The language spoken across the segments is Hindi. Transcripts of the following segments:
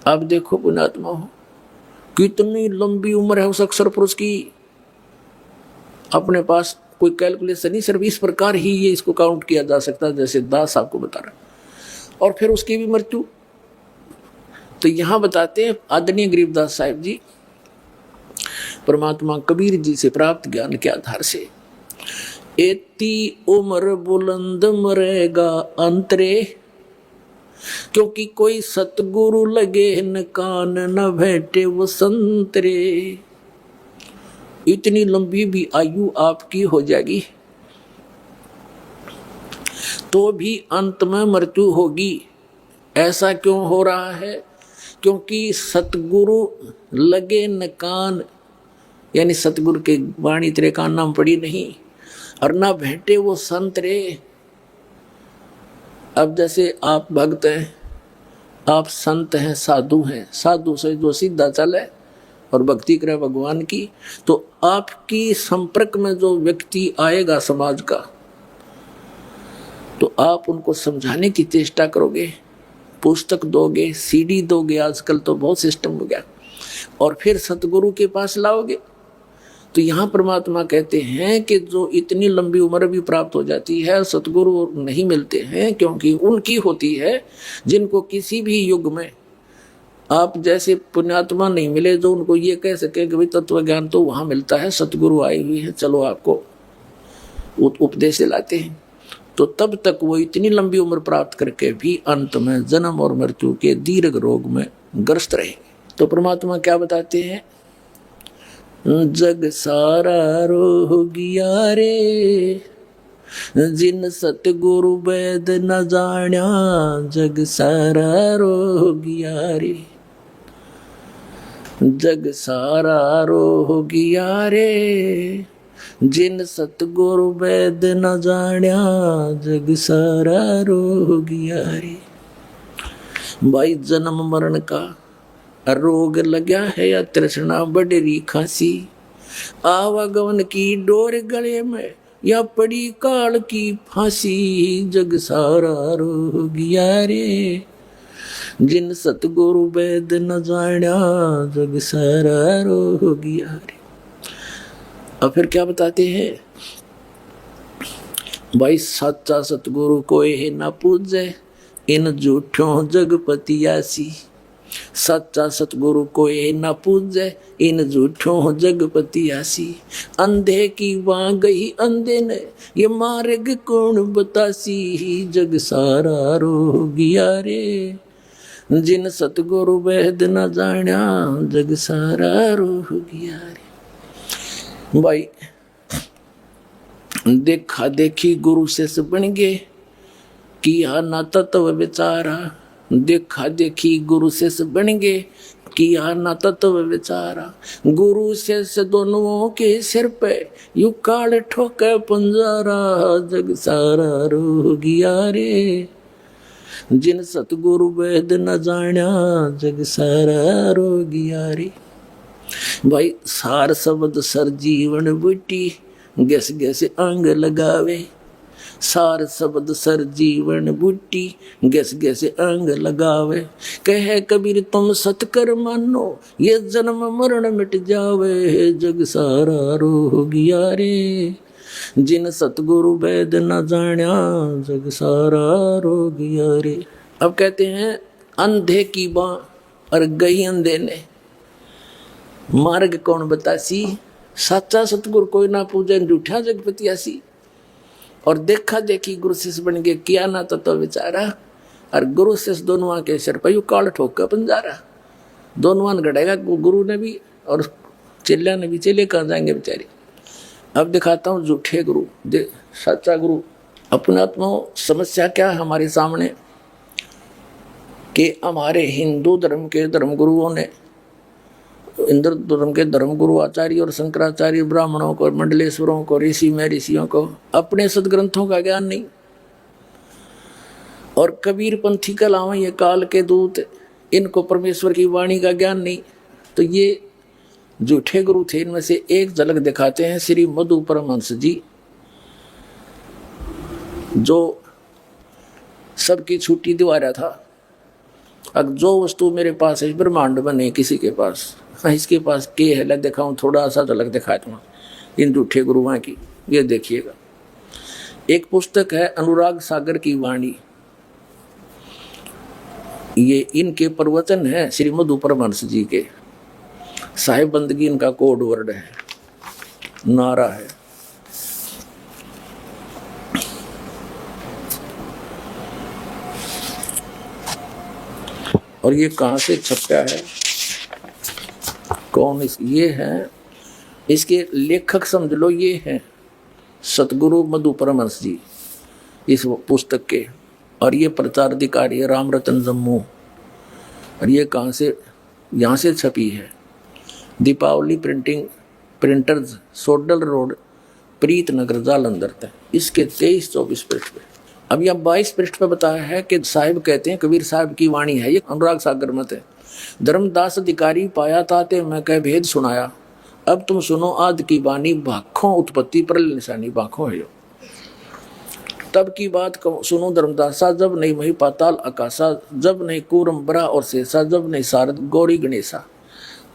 आप देखो पुण्यात्मा हो, कितनी लंबी उम्र है उस अक्षर पुरुष की। अपने पास कोई कैलकुलेशन नहीं, सिर्फ इस प्रकार ही ये इसको काउंट किया जा सकता है जैसे दास आपको बता रहा। और फिर उसकी भी मृत्यु। तो यहां बताते हैं आदरणीय गरीबदास साहिब जी परमात्मा कबीर जी से प्राप्त ज्ञान के आधार से, एती उम्र बुलंद मरेगा अंतरे, क्योंकि कोई सतगुरु लगे न कान न भेटे वो संतरे। इतनी लंबी भी आयु आपकी हो जाएगी तो भी अंत में मृत्यु होगी। ऐसा क्यों हो रहा है? क्योंकि सतगुरु लगे न कान, यानी सतगुरु के वाणी तेरे कान नाम पड़ी नहीं, और ना भेटे वो संत रे। अब जैसे आप भक्त हैं, आप संत हैं, साधु हैं, साधु से जो सीधा चले और भक्ति करे भगवान की, तो आपकी संपर्क में जो व्यक्ति आएगा समाज का, तो आप उनको समझाने की चेष्टा करोगे, पुस्तक दोगे, सीडी दोगे, आजकल तो बहुत सिस्टम हो गया, और फिर सतगुरु के पास लाओगे। तो यहाँ परमात्मा कहते हैं कि जो इतनी लंबी उम्र भी प्राप्त हो जाती है, सतगुरु नहीं मिलते हैं, क्योंकि उनकी होती है जिनको किसी भी युग में आप जैसे पुण्यात्मा नहीं मिले जो उनको ये कह सके कि भाई तत्व ज्ञान तो वहाँ मिलता है, सतगुरु आई हुई है, चलो आपको उपदेश दिलाते हैं। तो तब तक वो इतनी लंबी उम्र प्राप्त करके भी अंत में जन्म और मृत्यु के दीर्घ रोग में ग्रस्त रहेंगे। तो परमात्मा क्या बताते हैं? जग सारा रोगिया रे, जिन सतगुरु वैद न जाण्या, जग सारा रोगिया रे, जग सारा रोगिया रे, जिन सतगुरु वैद न जाण्या, जग सारा रोगिया रे। भाई जन्म मरण का रोग लगा है या तृष्णा बढ़ी खांसी, आवागमन की डोर गले में या पड़ी काल की फांसी, जग सारा रोगिया रे, जिन सतगुरु वैद न जाण्या, जग सारा रोगिया रे। अब फिर क्या बताते हैं? भाई सच्चा सतगुरु कोई न पूजे, इन झूठों जगपतियासी। सच्चा सतगुरु कोई न पूजे, इन झूठों जगपतियासी। अंधे की वहां गई अंधे ने, ये मार्ग कौन बतासी, जग सारा रोगिया रे, जिन सतगुरु वैद न जाण्या, जग सारा रोगिया रे। भाई देखा देखी गुरु से बन गए, किया ना तत्व विचारा। देखा देखी गुरु से बन गए, किया ना तत्व विचारा। गुरु से दोनों के सिर पे यू काल ठोके पंजारा, जग सारा रोगिया रे, जिन सतगुरु वैद न जाण्या, जग सारा रोगिया रे। भाई सार शब्द सर जीवन बूटी, गैस गैस अंग लगावे। सार शब्द सर जीवन बूटी, गैस गैस अंग लगावे। कहे कबीर तुम सतकर मानो, ये जन्म मरण मिट जावे, जग सारा रोगिया रे, जिन सतगुरु वैद न जाण्या, जग सारा रोगिया रे। अब कहते हैं अंधे की बाँ और गई अंधे ने, मार्ग कौन बतासी। सच्चा सतगुरु कोई ना पूजे, झूठा जगपतियासी। और देखा देखी गुरु शिष्य बन गए, किया ना तत्व विचारा। और गुरु शिष्य दोनों के सिर पर यू काल ठोक कर पंजारा। दोनों गड़ेगा गुरु ने भी और चेल्या ने भी। चेले कहाँ जाएंगे बेचारे। अब दिखाता हूँ झूठे गुरु, सच्चा गुरु। अपने आत्मा समस्या क्या है हमारे सामने कि हमारे हिंदू धर्म के धर्मगुरुओं ने, हिंदू धर्म के धर्मगुरु आचार्य और शंकराचार्य, ब्राह्मणों को, मंडलेश्वरों को, ऋषि में ऋषियों को अपने सदग्रंथों का ज्ञान नहीं। और कबीर पंथी कलावा ये काल के दूत, इनको परमेश्वर की वाणी का ज्ञान नहीं। तो ये झूठे गुरु थे। इनमें से एक झलक दिखाते हैं श्री मधु परमहंस जी, जो सबकी छुट्टी दिवा रहा था अब जो वस्तु मेरे पास है ब्रह्मांड में नहीं किसी के पास, हाँ इसके पास के है, ला दिखाऊं थोड़ा सा झलक दिखा दूँ इन झूठे गुरुओं की। ये देखिएगा, एक पुस्तक है अनुराग सागर की वाणी, ये इनके प्रवचन है श्री मधु परमहंस जी के, साहिब बंदगी इनका कोड वर्ड है, नारा है। और ये कहाँ से छपा है, कौन ये है, इसके लेखक समझ लो ये हैं सतगुरु मधु परमहंस जी इस पुस्तक के, और ये प्रचार अधिकारी है राम रतन जम्मू। और ये कहाँ से, यहाँ से छपी है, दीपावली प्रिंटर्स, सोडल रोड, प्रीत नगर, जालंधर तक। इसके 23-24 पृष्ठ पे। अब यह 22 पृष्ठ पे बताया है कि साहिब कहते हैं, कबीर साहब की वाणी है, ये अनुराग सागर मत है। धर्मदास अधिकारी पाया था ते मैं कह भेद सुनाया, अब तुम सुनो आद की बानी, भाखों उत्पत्ति पर निशानी, भाखों है यो। तब की बात सुनो धर्मदासा, जब नहीं मही पाताल आकाशा, जब नहीं कूरम बरा और शेषा, जब नहीं सारद गौरी गणेशा,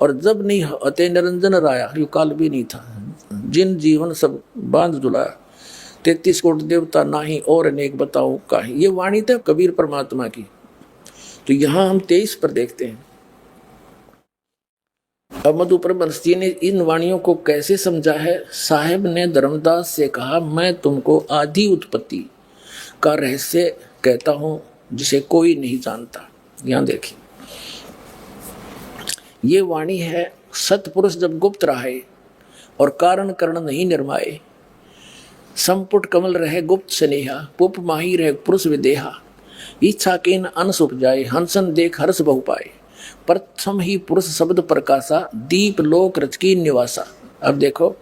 और जब नहीं अते निरंजन राया, यो काल भी नहीं था, जिन जीवन सब बांध दुलाया, 33 कोट देवता नाही और अनेक बताओ काहे। ये वाणी था कबीर परमात्मा की। तो यहाँ हम 23 पर देखते हैं। अब मधु परमहंस जी ने इन वाणियों को कैसे समझा है। साहेब ने धर्मदास से कहा, मैं तुमको आदि उत्पत्ति का रहस्य कहता हूं जिसे कोई नहीं जानता। यहां देखिए, ये वाणी है, सतपुरुष जब गुप्त रहे और कारण करण नहीं निर्माए, संपुट कमल रहे गुप्त स्नेहा, पुप माही रहे पुरुष विदेहा, इच्छा के न अनस उपजाए, हंसन देख हर्ष बहु पाए, प्रथम ही पुरुष शब्द प्रकाशा, दीप लोक रच की निवासा। अब देखो,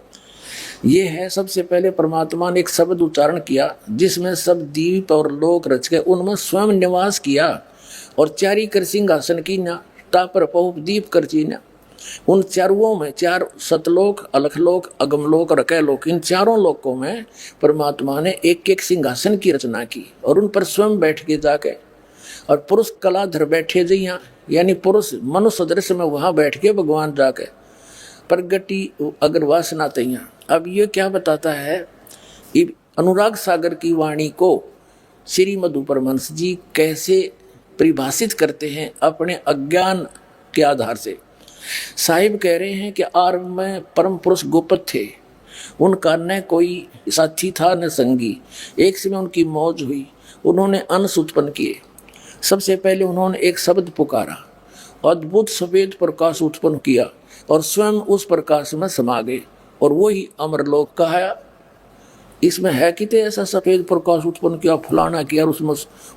ये है सबसे पहले परमात्मा ने एक शब्द उच्चारण किया जिसमें सब दीप और लोक रच के उनमें स्वयं निवास किया, और चारी कर सिंहासन की ना, तापर पहुप दीप कर चीना। उन चारों में, चार सतलोक, अलखलोक, अगमलोक और अकैलोक, इन चारों लोकों में परमात्मा ने एक एक सिंहासन की रचना की और उन पर स्वयं बैठ के जाके, और पुरुष कलाधर बैठे जइया, यानी पुरुष मनुष्य दृश्य में वहां बैठ के भगवान जाके प्रगति अगर वासना तैया। अब ये क्या बताता है, अनुराग सागर की वाणी को श्री मधु परमहंस जी कैसे परिभाषित करते हैं अपने अज्ञान के आधार से। साहिब कह रहे हैं कि आरंभ में परम पुरुष गोपत थे, उनका न कोई साथी था न संगी, एक समय उनकी मौज हुई, उन्होंने अंश उत्पन्न किए। सबसे पहले उन्होंने एक शब्द पुकारा, अद्भुत सफेद प्रकाश उत्पन्न किया और स्वयं उस प्रकाश में समा गए, और वही अमरलोक कहा। इसमें है कि ऐसा सफेद प्रकाश उत्पन्न किया, फुलाना किया और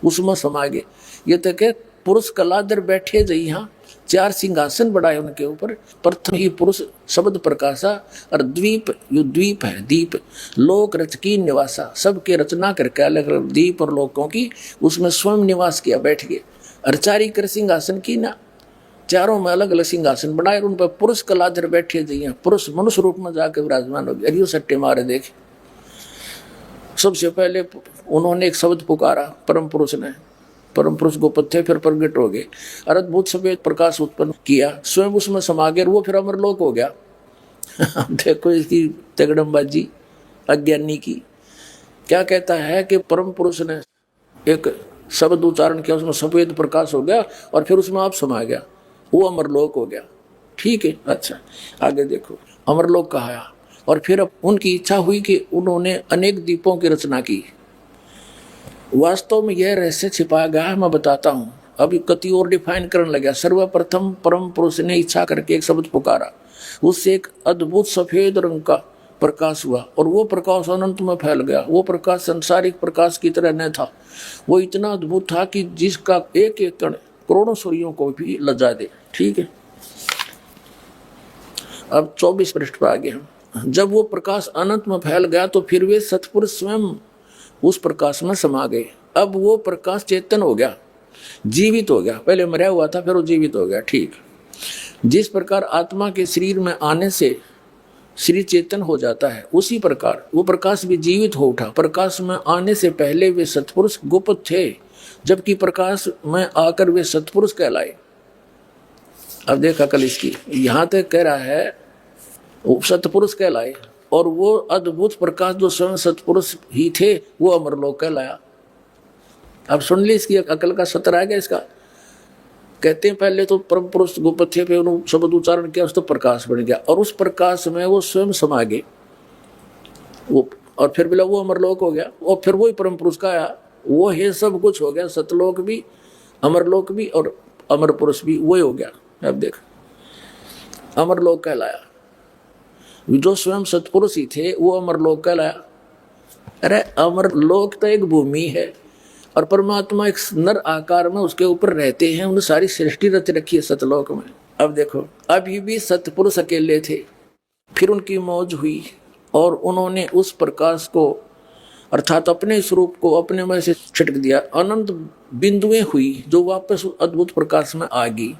उसमें समा गए। ये तक है पुरुष कलाधर बैठे जई, यहाँ 4 सिंहासन बढ़ाए उनके ऊपर, प्रथम ही पुरुष शब्द प्रकाशा, और द्वीप, यो द्वीप है, दीप लोक रच की निवासा, सबके रचना करके अलग अलग दीप और लोकों की उसमें स्वयं निवास किया, बैठ गए। और चारी कर सिंहासन की ना, चारों में अलग अलग सिंहासन बनाए, उन पर पुरुष कलाधर बैठे जइए, पुरुष मनुष्य रूप में जाके विराजमान हो गए। अरियो सट्टे मारे देखे, सबसे पहले उन्होंने एक शब्द पुकारा, परम पुरुष ने, परम पुरुष गोपत थे, फिर प्रगट हो गए और अद्भुत सफेद प्रकाश उत्पन्न किया, स्वयं उसमें समा गए, वो फिर अमरलोक हो गया। देखो इसकी तगड़मबाजी अज्ञानी की। क्या कहता है कि परम पुरुष ने एक शब्द उच्चारण किया, उसमें सफेद प्रकाश हो गया और फिर उसमें आप समा गया, वो अमरलोक हो गया। ठीक है, अच्छा आगे देखो, अमरलोक कहा, और फिर उनकी इच्छा हुई कि उन्होंने अनेक दीपों की रचना की। वास्तव में यह रहस्य छिपाया गया है, मैं बताता हूँ। अभी कति और डिफाइन करने लगा। सर्वप्रथम परम पुरुष ने इच्छा करके एक शब्द पुकारा, उससे एक अद्भुत सफेद रंग का प्रकाश हुआ और वो प्रकाश अनंत में फैल गया। वो प्रकाश संसारिक प्रकाश की तरह न था, वो इतना अद्भुत था कि जिसका एक एक कण करोड़ों सूर्यों को भी लजा दे। ठीक है, अब 24 पृष्ठ पर आगे हम। जब वो प्रकाश अनंत में फैल गया तो फिर वे सतपुरुष स्वयं उस प्रकाश में समा गए। अब वो प्रकाश चेतन हो गया, जीवित हो गया। पहले मरा हुआ था, फिर वो जीवित हो गया। ठीक, जिस प्रकार आत्मा के शरीर में आने से शरीर चेतन हो जाता है, उसी प्रकार वो प्रकाश भी जीवित हो उठा। प्रकाश में आने से पहले वे सतपुरुष गुप्त थे, जबकि प्रकाश में आकर वे सत्पुरुष कहलाए। अब देखा कल इसकी, यहां तक कह रहा है वो सत्पुरुष कहलाए, और वो अद्भुत प्रकाश जो स्वयं सत्पुरुष ही थे वो अमरलोक कहलाया। अब सुन ली इसकी अकल का सत्र आ गया इसका। कहते हैं पहले तो परम पुरुष गोपद थे, फिर उन्होंने शब्द उच्चारण किया, उस तो प्रकाश बन गया, और उस प्रकाश में वो स्वयं समा गए वो, और फिर बोला वो अमरलोक हो गया, और फिर वही परम पुरुष का आया, वो है सब कुछ हो गया, सतलोक भी अमरलोक भी और अमर पुरुष भी वही हो गया। अब देख अमरलोक कहलाया, जो स्वयं सतपुरुष ही थे वो अमरलोक कहलाया। अरे अमरलोक तो एक भूमि है और परमात्मा एक नर आकार में उसके ऊपर रहते हैं, उन्हें सारी सृष्टि रच रखी है सतलोक में। अब देखो अभी भी सतपुरुष अकेले थे, फिर उनकी मौज हुई और उन्होंने उस प्रकाश को अर्थात अपने स्वरूप को अपने में से छिटक दिया। अनंत बिंदुएं हुई जो वापस अद्भुत प्रकाश में आ गई।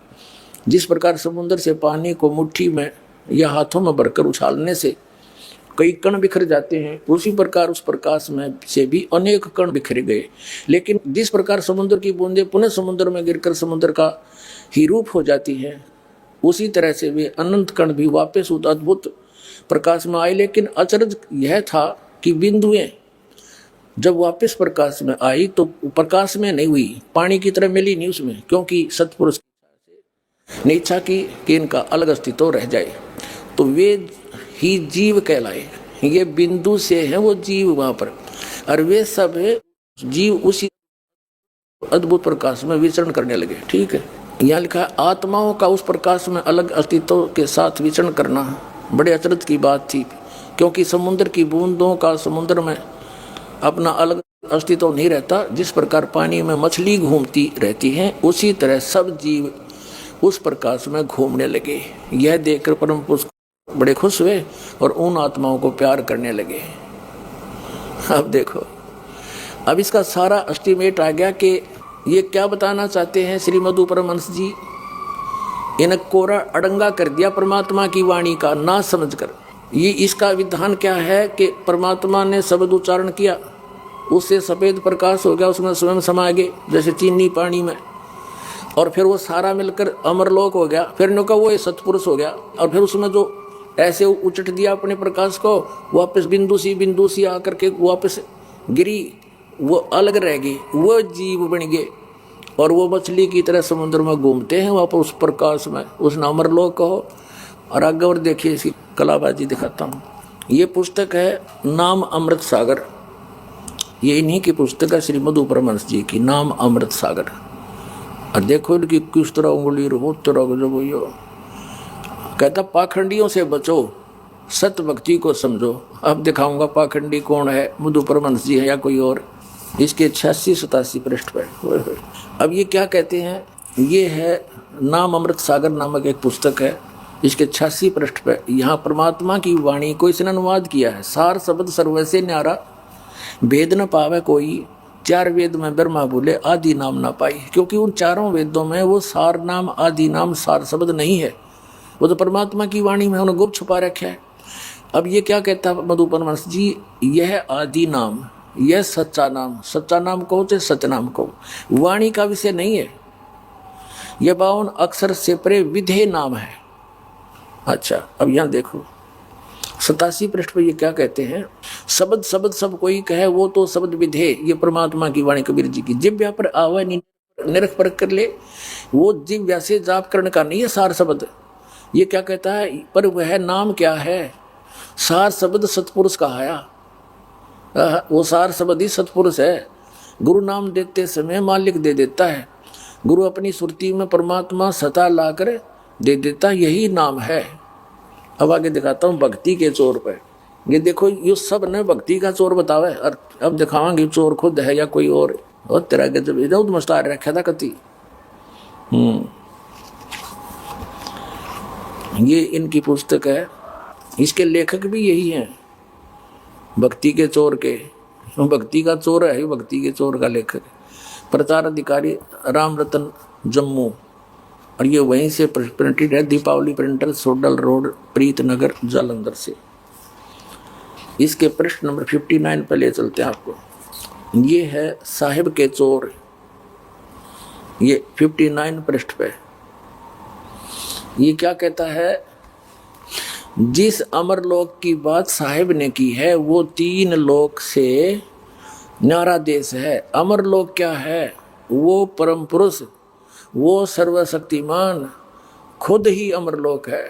जिस प्रकार समुद्र से पानी को मुट्ठी में या हाथों में भरकर उछालने से कई कण बिखर जाते हैं, उसी प्रकार उस प्रकाश में से भी अनेक कण बिखर गए। लेकिन जिस प्रकार समुद्र की बूंदें पुनः समुद्र में गिरकर समुद्र का ही रूप हो जाती हैं, उसी तरह से वे अनंत कण भी वापस उस अद्भुत प्रकाश में आए। लेकिन अचरज यह था कि बिंदुएं जब वापस प्रकाश में आई तो प्रकाश में नहीं हुई, पानी की तरह मिली नहीं उसमें, क्योंकि सत्पुरुष ने इच्छा की कि इनका अलग अस्तित्व रह जाए। तो वे ही जीव कहलाए। ये बिंदु से है वो जीव वहां पर, और वे सब जीव उसी अद्भुत प्रकाश में विचरण करने लगे। ठीक है, यहाँ लिखा है आत्माओं का उस प्रकाश में अलग अस्तित्व के साथ विचरण करना बड़े अचरज की बात थी, क्योंकि समुद्र की बूंदों का समुद्र में अपना अलग अस्तित्व नहीं रहता। जिस प्रकार पानी में मछली घूमती रहती है, उसी तरह सब जीव उस प्रकाश में घूमने लगे। यह देखकर परम पुरुष बड़े खुश हुए और उन आत्माओं को प्यार करने लगे। अब देखो, अब इसका सारा एस्टीमेट आ गया कि ये क्या बताना चाहते हैं श्री मधु परमहंस जी। इन्हें कोरा अड़ंगा कर दिया परमात्मा की वाणी का ना समझकर। ये इसका विधान क्या है कि परमात्मा ने शब्द उच्चारण किया, उससे सफेद प्रकाश हो गया, उसमें स्वयं समा गए जैसे चीनी पानी में, और फिर वो सारा मिलकर अमरलोक हो गया। फिर इन्हों का वो सत्पुरुष हो गया, और फिर उसमें जो ऐसे उचट दिया अपने प्रकाश को, वापस बिंदु सी आकर के वापस गिरी, वो अलग रह गई, वो जीव बन गए और वो मछली की तरह समुद्र में घूमते हैं वापस उस प्रकाश में, उस अमरलोक कहो। और आगे और देखिए इसकी कलाबाजी दिखाता हूँ। ये पुस्तक है नाम अमृत सागर, ये इन्हीं की पुस्तक है श्री मधु परमहंस जी की, नाम अमृत सागर। और देखो इनकी किस तरह उंगली रो तरह जब यो कहता पाखंडियों से बचो, सत्य भक्ति को समझो। अब दिखाऊंगा पाखंडी कौन है, मधु परमहंस जी है या कोई और। इसके 86-87 पृष्ठ पर अब ये क्या कहते हैं, ये है नाम अमृत सागर नामक एक पुस्तक है। इसके 86 पृष्ठ पर यहाँ परमात्मा की वाणी को इसने अनुवाद किया है। सार शब्द सर्वसे न्यारा, वेद न पावे कोई, चार वेद में ब्रह्मा बोले आदि नाम ना पाई। क्योंकि उन चारों वेदों में वो सार नाम आदि नाम सार शब्द नहीं है, वो तो परमात्मा की वाणी में उन्होंने गुप्त छुपा रखा है। अब ये क्या कहता है मधु परमहंस जी, यह आदि नाम, यह सच्चा नाम कहो चाहे सत्य नाम कहो, वाणी का विषय नहीं है। यह 52 अक्षर से परे विधेय नाम है। अच्छा, अब यहाँ देखो 87 पृष्ठ पर ये क्या कहते हैं, शब्द सब कोई कहे वो तो शब्द विधेय। ये परमात्मा की वाणी कबीर जी की, जिव्या पर आवे निरख परख कर ले, वो जिव्या से जाप करने का नहीं है सार शब्द। ये क्या कहता है, पर वह नाम क्या है, सार शब्द सतपुरुष कहाया, वो सार शब्द ही सतपुरुष है। गुरु नाम देते समय मालिक दे देता है, गुरु अपनी सुरती में परमात्मा सता लाकर दे देता, यही नाम है। अब आगे दिखाता हूँ भक्ति के चोर पर। ये देखो ये सब ने भक्ति का चोर बतावे, और अब दिखावांगे चोर खुद है या कोई और तेरा गजब इधर मस्तार रखा था कति। ये इनकी पुस्तक है, इसके लेखक भी यही हैं, भक्ति के चोर के। भक्ति का चोर है, भक्ति के चोर का लेखक, प्रचार अधिकारी राम रतन जम्मू। और ये वहीं से प्रिंटेड है, दीपावली प्रिंटर, सोडल रोड, प्रीतनगर, जालंधर से। इसके पृष्ठ नंबर 59 पे ले चलते हैं आपको। ये है साहिब के चोर, ये 59 पृष्ठ पे ये क्या कहता है, जिस अमरलोक की बात साहिब ने की है वो 3 लोक से न्यारा देश है। अमरलोक क्या है? वो परम पुरुष, वो सर्वशक्तिमान खुद ही अमरलोक है।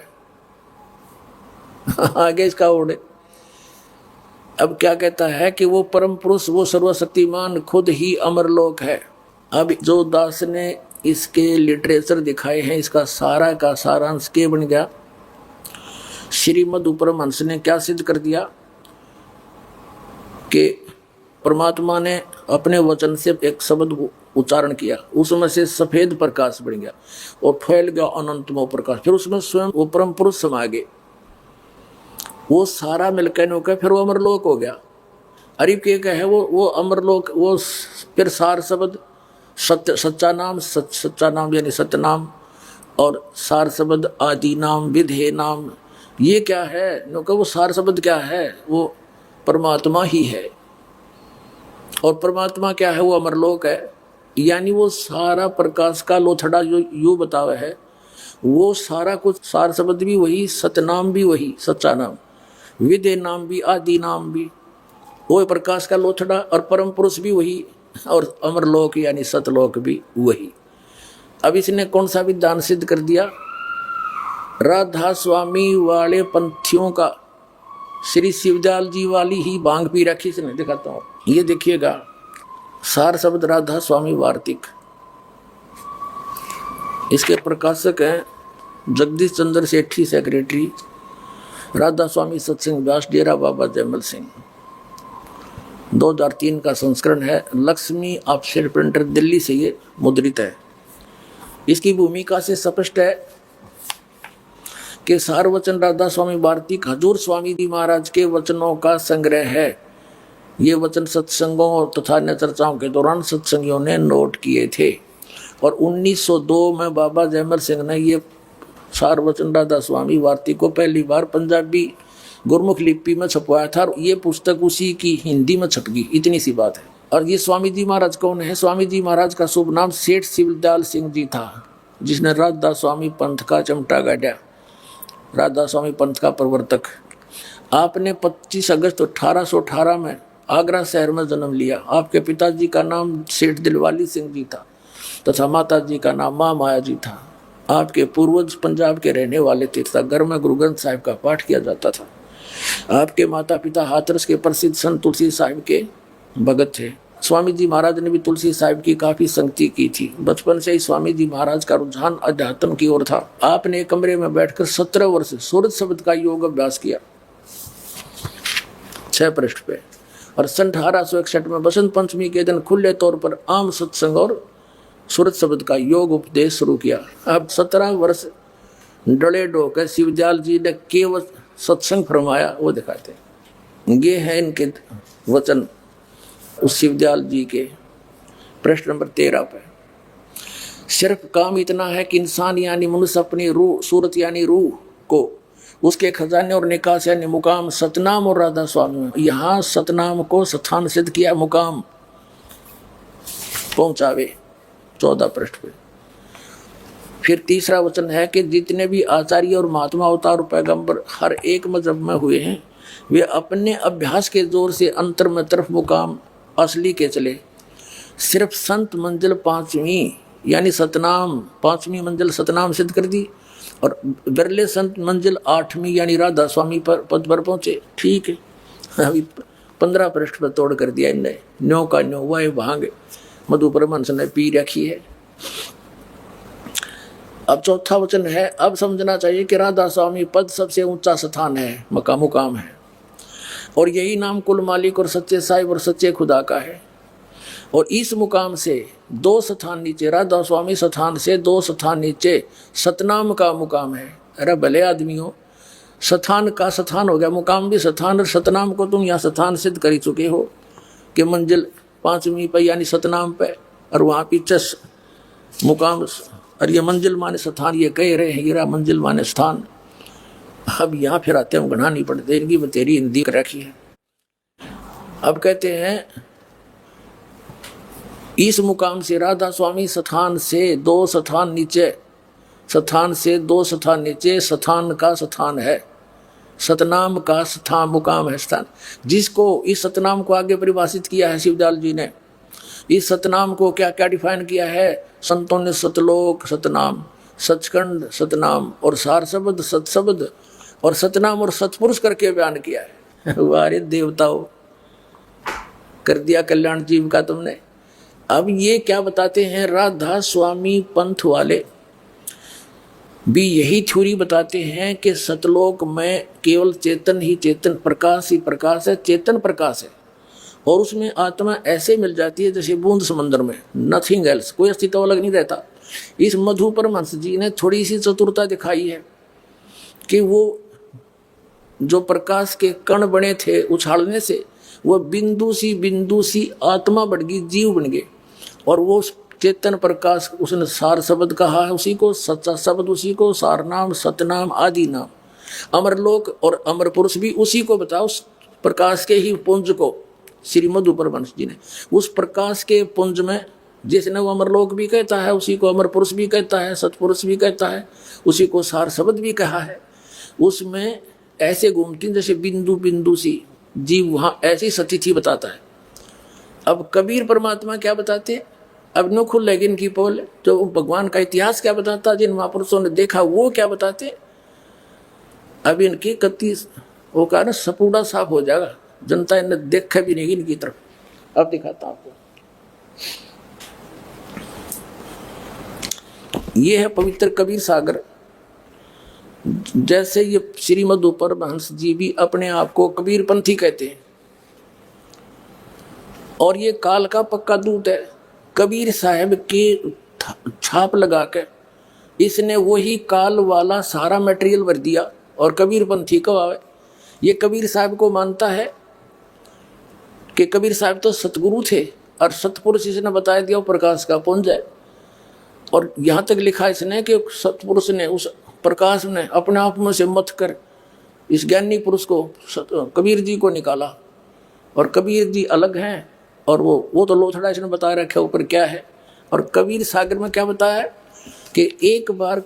आगे इसका ओढ़े अब क्या कहता है कि वो परम पुरुष, वो सर्वशक्तिमान खुद ही अमरलोक है। अब जो दास ने इसके लिटरेचर दिखाए हैं, इसका सारा का सारांश के बन गया। श्रीमद् परमहंस ने क्या सिद्ध कर दिया कि परमात्मा ने अपने वचन से एक शब्द उच्चारण किया, उसमें से सफेद प्रकाश बन गया और फैल गया अनंतमय प्रकाश। फिर उसमें स्वयं वो परम पुरुष समा गए, वो सारा मिलकर होकर फिर वो अमरलोक हो गया। अरिब के है वो अमरलोक, वो फिर सार शब्द सत्य, सच्चा नाम, सच्चा नाम यानी सत्य नाम, और सार शब्द आदि नाम, विधेय नाम, ये क्या है? वो सार शब्द क्या है? वो परमात्मा ही है। और परमात्मा क्या है? वो अमरलोक है। यानी वो सारा प्रकाश का लोथड़ा जो यू बतावा है, वो सारा कुछ, सार शब्द भी वही, सतनाम भी वही, सच्चा नाम, विधेय नाम भी, आदि नाम भी, वो प्रकाश का लोथड़ा, और परम पुरुष भी वही, और अमरलोक यानी सतलोक भी वही। अब इसने कौन सा विधान सिद्ध कर दिया? राधा स्वामी वाले पंथियों का श्री शिवदयाल जी वाली ही भांग पी रखी। इसने दिखाता हूँ, ये देखिएगा, सार शब्द राधा स्वामी वार्तिक, इसके प्रकाशक हैं जगदीश चंद्र सेठी, सेक्रेटरी, राधा स्वामी सत्संग व्यास, डेरा बाबा जयमल सिंह। 2003 का संस्करण है, लक्ष्मी ऑफसेट प्रिंटर दिल्ली से ये मुद्रित है। इसकी भूमिका से स्पष्ट है कि सार वचन राधा स्वामी वार्तिक हजूर स्वामी जी महाराज के वचनों का संग्रह है। ये वचन सत्संगों तथा अन्य चर्चाओं के दौरान सत्संगियों ने नोट किए थे, और 1902 में बाबा जयमल सिंह ने ये सार वचन राधा स्वामी वार्तिक को पहली बार पंजाबी गुरमुख लिपि में छपवाया था। ये पुस्तक उसी की हिंदी में छप गई, इतनी सी बात है। और ये स्वामी जी महाराज कौन है? स्वामी जी महाराज का शुभ नाम सेठ शिवदयाल सिंह जी था, जिसने राधा स्वामी पंथ का चमटा गाड़ा, राधा स्वामी पंथ का प्रवर्तक। आपने 25 अगस्त 1818 में आगरा शहर में जन्म लिया। आपके पिताजी का नाम सेठ दिलवाली सिंह जी था तथा माता जी का नाम माँ माया जी था। आपके पूर्वज पंजाब के रहने वाले थे तथा घर में गुरु ग्रंथ साहिब का पाठ किया जाता था। आपके माता पिता हाथरस के प्रसिद्ध संत तुलसी साहिब के भगत थे। स्वामी जी महाराज ने भी तुलसी साहिब की काफी संगति की थी। बचपन से ही स्वामी जी महाराज का रुझान अध्यात्म की ओर था। आपने एक कमरे में बैठकर 17 वर्ष सूरत शब्द का योग अभ्यास किया, 6 पृष्ठ पे। और सन 1861 में बसंत पंचमी के दिन खुले तौर पर आम सत्संग और सूरत शब्द का योग उपदेश शुरू किया। अब 17 वर्ष डले डोकर शिवदयाल जी ने केवल सत्संग फरमाया, वो दिखाते हैं। ये है इनके वचन उस शिवदयाल जी के, प्रश्न नंबर 13 पे। सिर्फ काम इतना है कि इंसान यानी मनुष्य अपनी रूह, सूरत यानी रूह को उसके खजाने और निकास यानी मुकाम सतनाम और राधा स्वामी में, यहाँ सतनाम को स्थान सिद्ध किया, मुकाम पहुंचावे, 14 पृष्ठ पे। फिर तीसरा वचन है कि जितने भी आचार्य और महात्मा अवतार पैगंबर हर एक मजहब में हुए हैं, वे अपने अभ्यास के जोर से अंतर में तरफ मुकाम असली के चले। सिर्फ संत मंजिल 5वीं यानी सतनाम, 5वीं मंजिल सतनाम सिद्ध कर दी, और बिरले संत मंजिल 8वीं यानी राधा स्वामी पर पद पर पहुंचे। ठीक है, अभी 15 पृष्ठ पर तोड़ कर दिया इनने, न्यो का न्यो, वह भांग मधु परमहंस ने पी रखी है। अब चौथा वचन है, अब समझना चाहिए कि राधा स्वामी पद सबसे ऊंचा स्थान है, मुकाम है, और यही नाम कुल मालिक और सच्चे साहिब और सच्चे खुदा का है। और इस मुकाम से 2 स्थान नीचे, राधा स्वामी स्थान से 2 स्थान नीचे सतनाम का मुकाम है। अरे भले आदमियों, स्थान का स्थान हो गया, मुकाम भी स्थान, और सतनाम को तुम यहाँ स्थान सिद्ध कर ही चुके हो कि मंजिल 5वीं पे यानी सतनाम पे, और वहाँ पीछे मुकाम, और ये मंजिल माने स्थान, ये कह रहे हैं हीरा मंजिल माने स्थान। अब यहाँ फिर आते हम गढ़ा नहीं पड़ते, इनकी बतेरी हिंदी कर रखी है। अब कहते हैं इस मुकाम से राधा स्वामी स्थान से दो स्थान नीचे, स्थान से दो स्थान नीचे, स्थान का स्थान है, सतनाम का स्थान मुकाम है स्थान। जिसको इस सतनाम को आगे परिभाषित किया है शिवदयाल जी ने। इस सतनाम को क्या क्या डिफाइन किया है संतों ने? सतलोक सतनाम, सचखंड सतनाम और सार शब्द सतशब्द और सतनाम और सतपुरुष करके बयान किया है। वारे देवताओं, कर दिया कल्याण जीव का तुमने। अब ये क्या बताते हैं राधा स्वामी पंथ वाले भी यही थ्योरी बताते हैं कि सतलोक में केवल चेतन ही चेतन, प्रकाश ही प्रकाश है, चेतन प्रकाश है और उसमें आत्मा ऐसे मिल जाती है जैसे बूंद समंदर में, नथिंग एल्स, कोई अस्तित्व अलग नहीं रहता। इस मधु परमहंस जी ने थोड़ी सी चतुरता दिखाई है कि वो जो प्रकाश के कण बने थे उछालने से, वो बिंदु सी आत्मा बढ़ गई, जीव बन गए और वो चेतन प्रकाश उसने सार शब्द कहा है उसी को, सच्चा शब्द उसी को, सार नाम सतनाम आदि नाम, अमरलोक और अमर पुरुष भी उसी को बताओ, उस प्रकाश के ही पुंज को। श्री मधु परमहंस जी ने उस प्रकाश के पुंज में, जिसने वो अमरलोक भी कहता है उसी को अमर पुरुष भी कहता है, सतपुरुष भी कहता है, उसी को सार शब्द भी कहा है, उसमें ऐसे घूमती जैसे बिंदु बिंदु सी जीव वहाँ ऐसी स्थिति बताता है। अब कबीर परमात्मा क्या बताते? अब नो खुल लेकिन की पोल, जो भगवान का इतिहास क्या बताता, जिन महापुरुषों ने देखा वो क्या बताते। अब इनकी कत्ती वो कारण सपूड़ा साफ हो जाएगा, जनता इन्हें देखा भी नहीं इनकी तरफ। अब दिखाता हूं आपको, ये है पवित्र कबीर सागर। जैसे ये श्री मधु परमहंस जी भी अपने आप को कबीर पंथी कहते हैं और ये काल का पक्का दूत है। कबीर साहब के छाप लगा कर इसने वही काल वाला सारा मटेरियल भर दिया और कबीर पंथी को आवे। ये कबीर साहब को मानता है कि कबीर साहब तो सतगुरु थे और सतपुरुष इसने बता दिया प्रकाश का पुंज है। और यहाँ तक लिखा इसने कि सतपुरुष ने उस प्रकाश ने अपने आप में से मथ कर इस ज्ञानी पुरुष को कबीर जी को निकाला और कबीर जी अलग हैं और वो तो लोथड़ा इसने बता रखा ऊपर क्या है। और कबीर सागर में क्या बताया है कि एक बार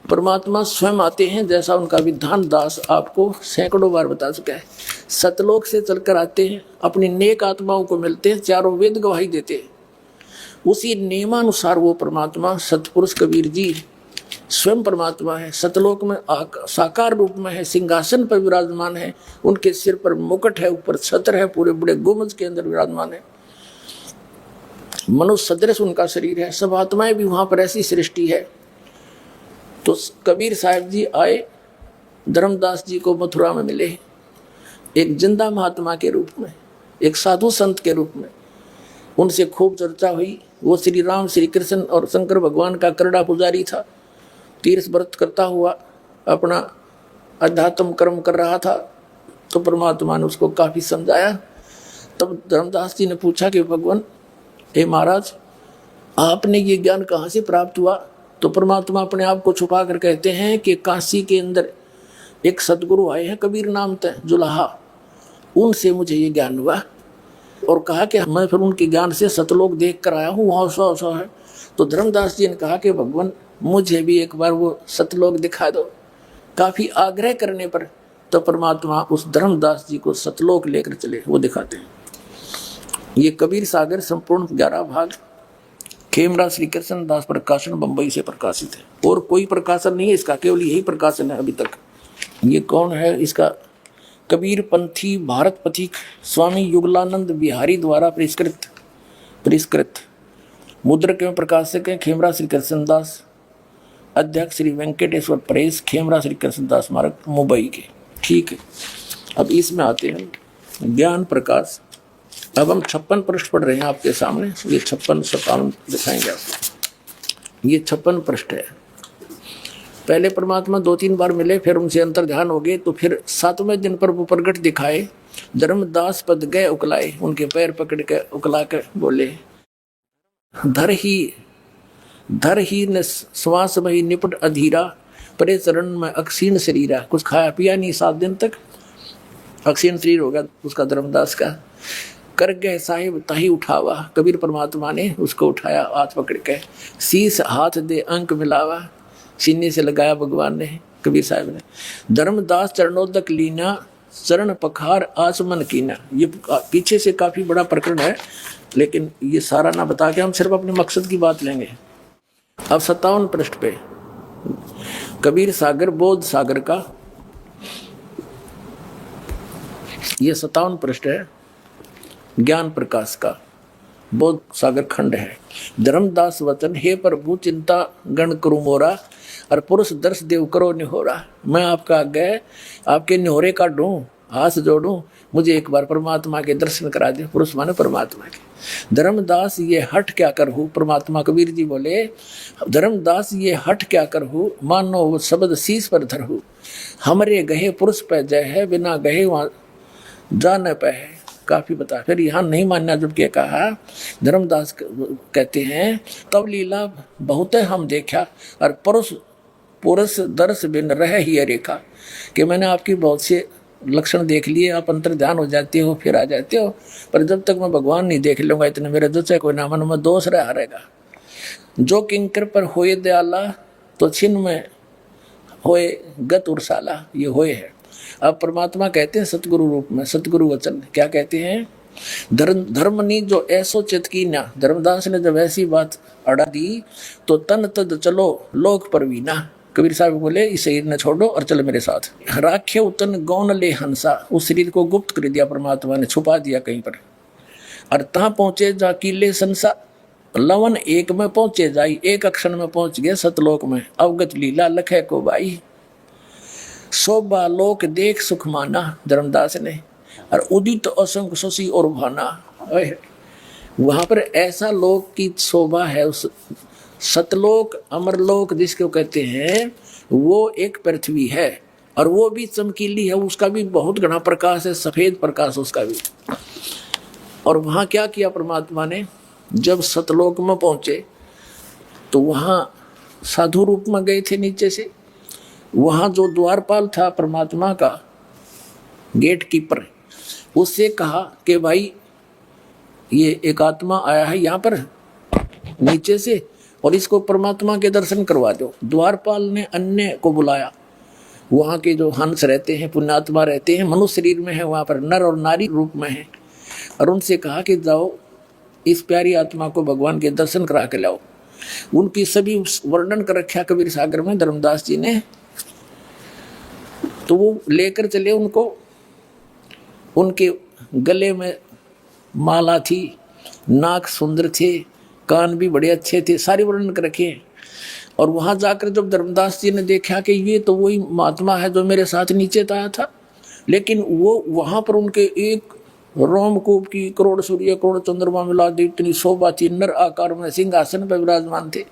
परमात्मा स्वयं आते हैं, जैसा उनका विधान दास आपको सैकड़ों बार बता चुका है। सतलोक से चलकर आते हैं, अपनी नेक आत्माओं को मिलते हैं, चारों वेद गवाही देते हैं। उसी नियमानुसार वो परमात्मा सतपुरुष कबीर जी स्वयं परमात्मा है, सतलोक में साकार रूप में है, सिंहासन पर विराजमान है, उनके सिर पर मुकुट है, ऊपर छत्र है, पूरे बड़े गुंबद के अंदर विराजमान है, मनुष्य सदृश उनका शरीर है, सब आत्माएं भी वहां पर ऐसी सृष्टि है। तो कबीर साहब जी आए, धर्मदास जी को मथुरा में मिले, एक जिंदा महात्मा के रूप में, एक साधु संत के रूप में। उनसे खूब चर्चा हुई। वो श्री राम श्री कृष्ण और शंकर भगवान का करड़ा पुजारी था, तीर्थ व्रत करता हुआ अपना अध्यात्म कर्म कर रहा था। तो परमात्मा ने उसको काफ़ी समझाया। तब धर्मदास जी ने पूछा कि भगवान हे महाराज, आपने ये ज्ञान कहाँ से प्राप्त हुआ? तो परमात्मा अपने आप को छुपा कर कहते हैं कि काशी के अंदर एक सदगुरु आए हैं कबीर नाम थे जुलाहा, उनसे मुझे ये ज्ञान हुआ। और कहा कि मैं फिर उनके ज्ञान से सतलोक देख कर आया हूँ, वहाँ ऐसा है। तो धर्मदास जी ने कहा कि भगवान मुझे भी एक बार वो सतलोक दिखा दो। काफ़ी आग्रह करने पर तो परमात्मा उस धर्मदास जी को सतलोक लेकर चले, वो दिखाते हैं। ये कबीर सागर संपूर्ण 11 भाग खेमराज श्री कृष्ण दास प्रकाशन बंबई से प्रकाशित है। और कोई प्रकाशन नहीं है इसका, केवल यही प्रकाशन है अभी तक। ये कौन है इसका? कबीर पंथी भारत पथिक स्वामी युगलानंद बिहारी द्वारा परिष्कृत मुद्रक एवं प्रकाशक है खेमराज श्री कृष्णदास, अध्यक्ष श्री वेंकटेश्वर प्रेस, खेमराज श्री कृष्णदास स्मारक मुंबई के। ठीक है, अब इसमें आते हैं ज्ञान प्रकाश। अब हम 56 पृष्ठ पढ़ रहे हैं आपके सामने। ये 56-57 दिखाएंगे आपको। ये 56 पृष्ठ है। पहले परमात्मा 2-3 बार मिले, फिर उनसे अंतर ध्यान हो गए। तो फिर 7वें दिन पर वो प्रगट दिखाए, धर्मदास पद गए उकलाए, उनके पैर पकड़ के उकला कर बोले, धर ही न श्वास मही निपट अधीरा, परे चरण में अक्षीण शरीरा। कुछ खाया पिया नहीं 7 दिन तक, अक्षीण शरीर होगा उसका धर्मदास का। कर गए साहिब ताही उठावा, कबीर परमात्मा ने उसको उठाया हाथ पकड़ के। शीस हाथ दे अंक मिलावा, सीने से लगाया भगवान ने, कबीर साहब ने। धर्मदास चरणोदक लीना, चरण पखार आचमन कीना। ये पीछे से काफी बड़ा प्रकरण है, लेकिन ये सारा ना बता के हम सिर्फ अपने मकसद की बात लेंगे। अब 57 पृष्ठ पे कबीर सागर बोध सागर का, ये 57 पृष्ठ है, ज्ञान प्रकाश का बोध सागर खंड है। धर्मदास वचन, हे प्रभु चिंता गण करूं मोरा, और पुरुष दर्श देव करो निहोरा। मैं आपका आगे आपके निहोरे का ढूं, हाथ जोड़ूं, मुझे एक बार परमात्मा के दर्शन करा दे। पुरुष माने परमात्मा के। धर्मदास ये हट क्या करहूँ, परमात्मा कबीर जी बोले, धर्मदास ये हट क्या करहूँ, मानो वो शब्द शीस पर धरहूँ। हमरे गहे पुरुष पे जय है, बिना गहे वहाँ जा न पे है। काफी बता, फिर यहाँ नहीं मानना जब के कहा, धर्मदास कहते हैं तब लीला बहुत है हम देखा, और पुरुष दर्श बिन रह ही रेखा, कि मैंने आपकी बहुत से लक्षण देख लिए, आप अंतर ध्यान हो जाते हो, फिर आ जाते हो, पर जब तक मैं भगवान नहीं देख लूंगा इतने मेरे जो चाहे कोई ना मन में दोष रहा रहेगा। जो किंकर पर होए दयाला, तो छिन्न में होए गत उर्साला, ये होए है। अब परमात्मा कहते हैं सतगुरु रूप में, सतगुरु वचन क्या कहते हैं, धर्मनी जो ऐसो चित की ना। धर्मदास ने जब ऐसी बात अड़ा दी तो तन तद चलो लोक परवीना। कबीर साहब बोले इस शरीर ने छोड़ो और चलो मेरे साथ। राख्य उतन गौन ले हंसा, उस शरीर को गुप्त कर दिया परमात्मा ने, छुपा दिया कहीं पर। और तहाँ पहुंचे जा किले संसा, लवन एक में पहुंचे जाई, एक अक्षर में पहुंच गए सतलोक में। अवगत लीला लखे को बाई, शोभा लोक देख सुख माना। धर्मदास ने, और उदित असंग शशि और भाना। वहां पर ऐसा लोक की शोभा है, उस सतलोक अमरलोक जिसको कहते हैं, वो एक पृथ्वी है, और वो भी चमकीली है, उसका भी बहुत घना प्रकाश है, सफेद प्रकाश उसका भी। और वहां क्या किया परमात्मा ने, जब सतलोक में पहुंचे तो वहां साधु रूप में गए थे नीचे से। वहां जो द्वारपाल था परमात्मा का, गेट कीपर, उससे कहा कि भाई ये एक आत्मा आया है यहाँ पर नीचे से, और इसको परमात्मा के दर्शन करवा दो। द्वारपाल ने अन्य को बुलाया, वहाँ के जो हंस रहते हैं, पुण्यात्मा रहते हैं, मनुष्य शरीर में है, वहाँ पर नर और नारी रूप में है, और उनसे कहा कि जाओ इस प्यारी आत्मा को भगवान के दर्शन करा के लाओ। उनकी सभी वर्णन कर रखा कबीर सागर में धर्मदास जी ने। तो वो लेकर चले उनको, उनके गले में माला थी, नाक सुंदर थे, कान भी बड़े अच्छे थे, सारी वर्णन कर रखे। और वहां जाकर जब धर्मदास जी ने देखा कि ये तो वही महात्मा है जो मेरे साथ नीचे आया था, लेकिन वो वहां पर उनके एक रोमकूप की करोड़ सूर्य करोड़ चंद्रमा मिला दी इतनी शोभा थी, नर आकार में सिंहासन पर विराजमान थे।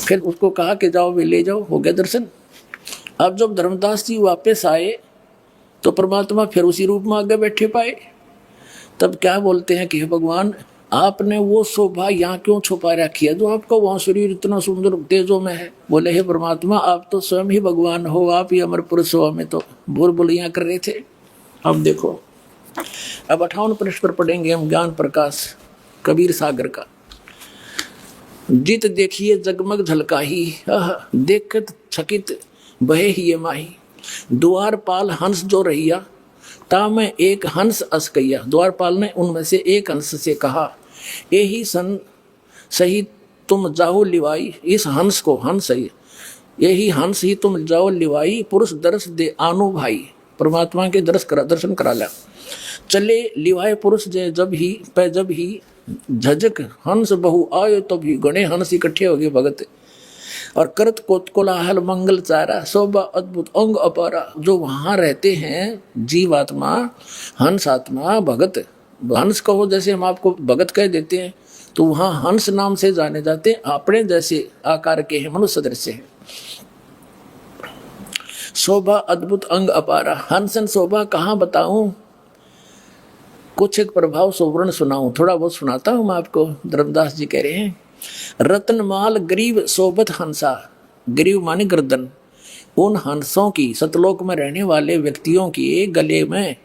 फिर उसको कहा कि जाओ वे ले जाओ, हो गया दर्शन। अब जब धर्मदास जी वापस आए तो परमात्मा फिर उसी रूप में आगे बैठे पाए। तब क्या बोलते हैं कि भगवान आपने वो शोभा यहाँ क्यों छुपा रखी है, जो आपका वहाँ शरीर इतना सुंदर तेजों में है। बोले हे परमात्मा आप तो स्वयं ही भगवान हो, आप ही अमर पुरुष हो, हमें तो बोल बोलियाँ कर रहे थे। अब देखो, अब 58 पृष्ठ पर पढ़ेंगे हम ज्ञान प्रकाश कबीर सागर का। जित देखिए जगमग झलकाही, देखत छकित बहे ही ये माही। द्वारपाल हंस जो रहिया, ता मैं एक हंस अस कहिया। द्वारपाल ने उनमें से एक हंस से कहा, यही सन सही तुम जाओ लिवाई। इस हंस को, हंस है यही हंस ही तुम जाओ लिवाई। पुरुष दर्श दे आनो भाई, परमात्मा के दर्शन करा ला। चले लिवाए पुरुष जय जब ही झजक हंस बहु आयो तब ही। गणे हंस इकट्ठे हो गए भगत, और करत कोलाहल मंगल चारा। शोभा अद्भुत अंग अपारा। जो वहाँ रहते हैं जीवात्मा, हंस आत्मा, भगत, हंस कहो जैसे हम आपको भगत कह देते हैं, तो वहाँ हंस नाम से जाने जाते हैं, अपने जैसे आकार के हैं, मनुष्य दृश्य है। शोभा अद्भुत अंग अपारा। हंसन शोभा कहाँ बताऊं, कुछ एक प्रभाव सोवर्ण सुनाऊं, थोड़ा बहुत सुनाता हूं मैं आपको। धर्मदास जी कह रहे हैं, रतनमाल गरीब सोबत हंसा। गरीब माने गर्दन, उन हंसों की, सतलोक में रहने वाले व्यक्तियों के गले में,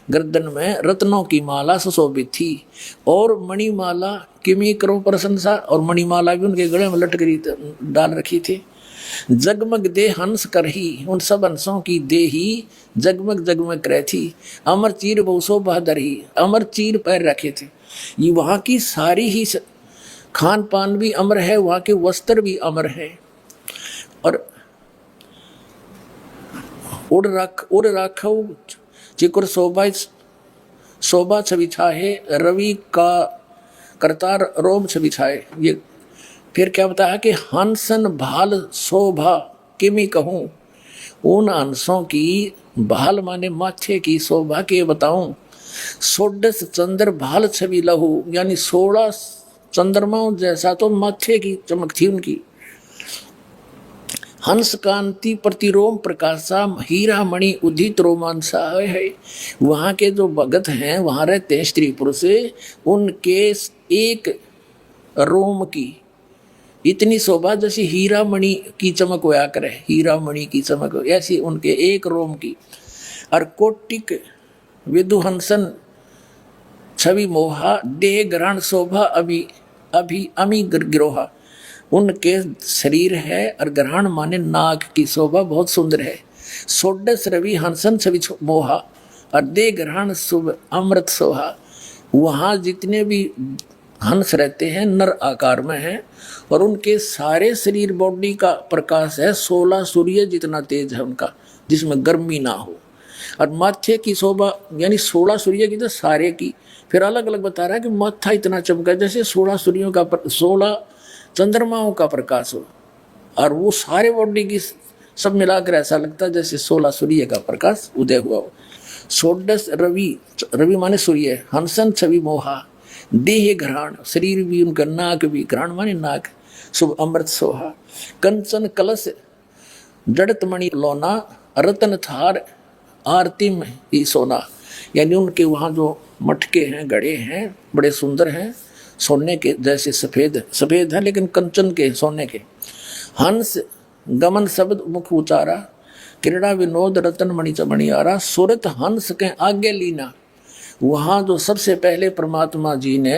गर्दन में रत्नों की माला सुशोभित थी और मणिमाला किमी करो प्रशंसा, और मणिमाला भी उनके गले में लटक डाल रखी थी। जगमग दे हंस करही, उन सब हंसों की देही जगमग जगमग करे थी। अमर चीर बहुसो बहादुर ही, अमर चीर पैर रखे थे। ये वहाँ की सारी ही खान पान भी अमर है, वहाँ के वस्त्र भी अमर है। और उड़ राखो चिकुर शोभा छवि छाहे, रवि का करतार रोम छवि छाए। ये फिर क्या बताया कि हंसन भाल शोभा किमी कहूँ, उन हंसों की भाल माने माथे की, शोभा के बताऊं। सोडस चंद्र भाल छवि लहू, यानी 16 चंद्रमाओं जैसा तो माथे की चमक थी उनकी। हंस कांति प्रतिरोम प्रकाशा, हीरा मणि उदित रोमांसा है। वहाँ के जो भगत हैं, वहाँ रहते हैं स्त्री पुरुष, उनके एक रोम की इतनी शोभा जैसे हीरा मणि की चमक होया करे, हीरा मणि की चमक ऐसी उनके एक रोम की। और कोटिक विदुहंसन छवि मोहा, देह ग्रहण शोभा अभी अमी गिरोहा। उनके शरीर है और ग्रहण माने नाक की शोभा बहुत सुंदर है। सोडस रवि हंसन छवि मोहा, और देह ग्रहण शुभ अमृत सोहा। वहाँ जितने भी हंस रहते हैं नर आकार में हैं, और उनके सारे शरीर बॉडी का प्रकाश है 16 सूर्य जितना तेज है उनका, जिसमें गर्मी ना हो। और माथे की शोभा यानी 16 सूर्य की तो सारे की, फिर अलग अलग बता रहा है कि माथा इतना चमका जैसे 16 सूर्यों का 16 चंद्रमाओं का प्रकाश हो, और वो सारे बॉडी की सब मिलाकर ऐसा लगता है जैसे 16 सूर्य का प्रकाश उदय हुआ हो। सोडस रवि माने सूर्य, हंसन छवि मोहा, देह घ्राण शरीर भी उनका, नाक भी, घ्राण माने नाक, शुभ अमृत सोहा। कंचन कलश जड़त मणि लोना, रतन थार आरती में ही सोना। यानी उनके वहाँ जो मटके हैं, घड़े हैं, बड़े सुंदर हैं, सोने के जैसे सफेद है लेकिन कंचन के, सोने के। हंस गमन शब्द मुख उचारा, क्रीड़ा विनोद रतन मणि चमणियारा। सुरत हंस के आगे लीना। वहाँ जो सबसे पहले परमात्मा जी ने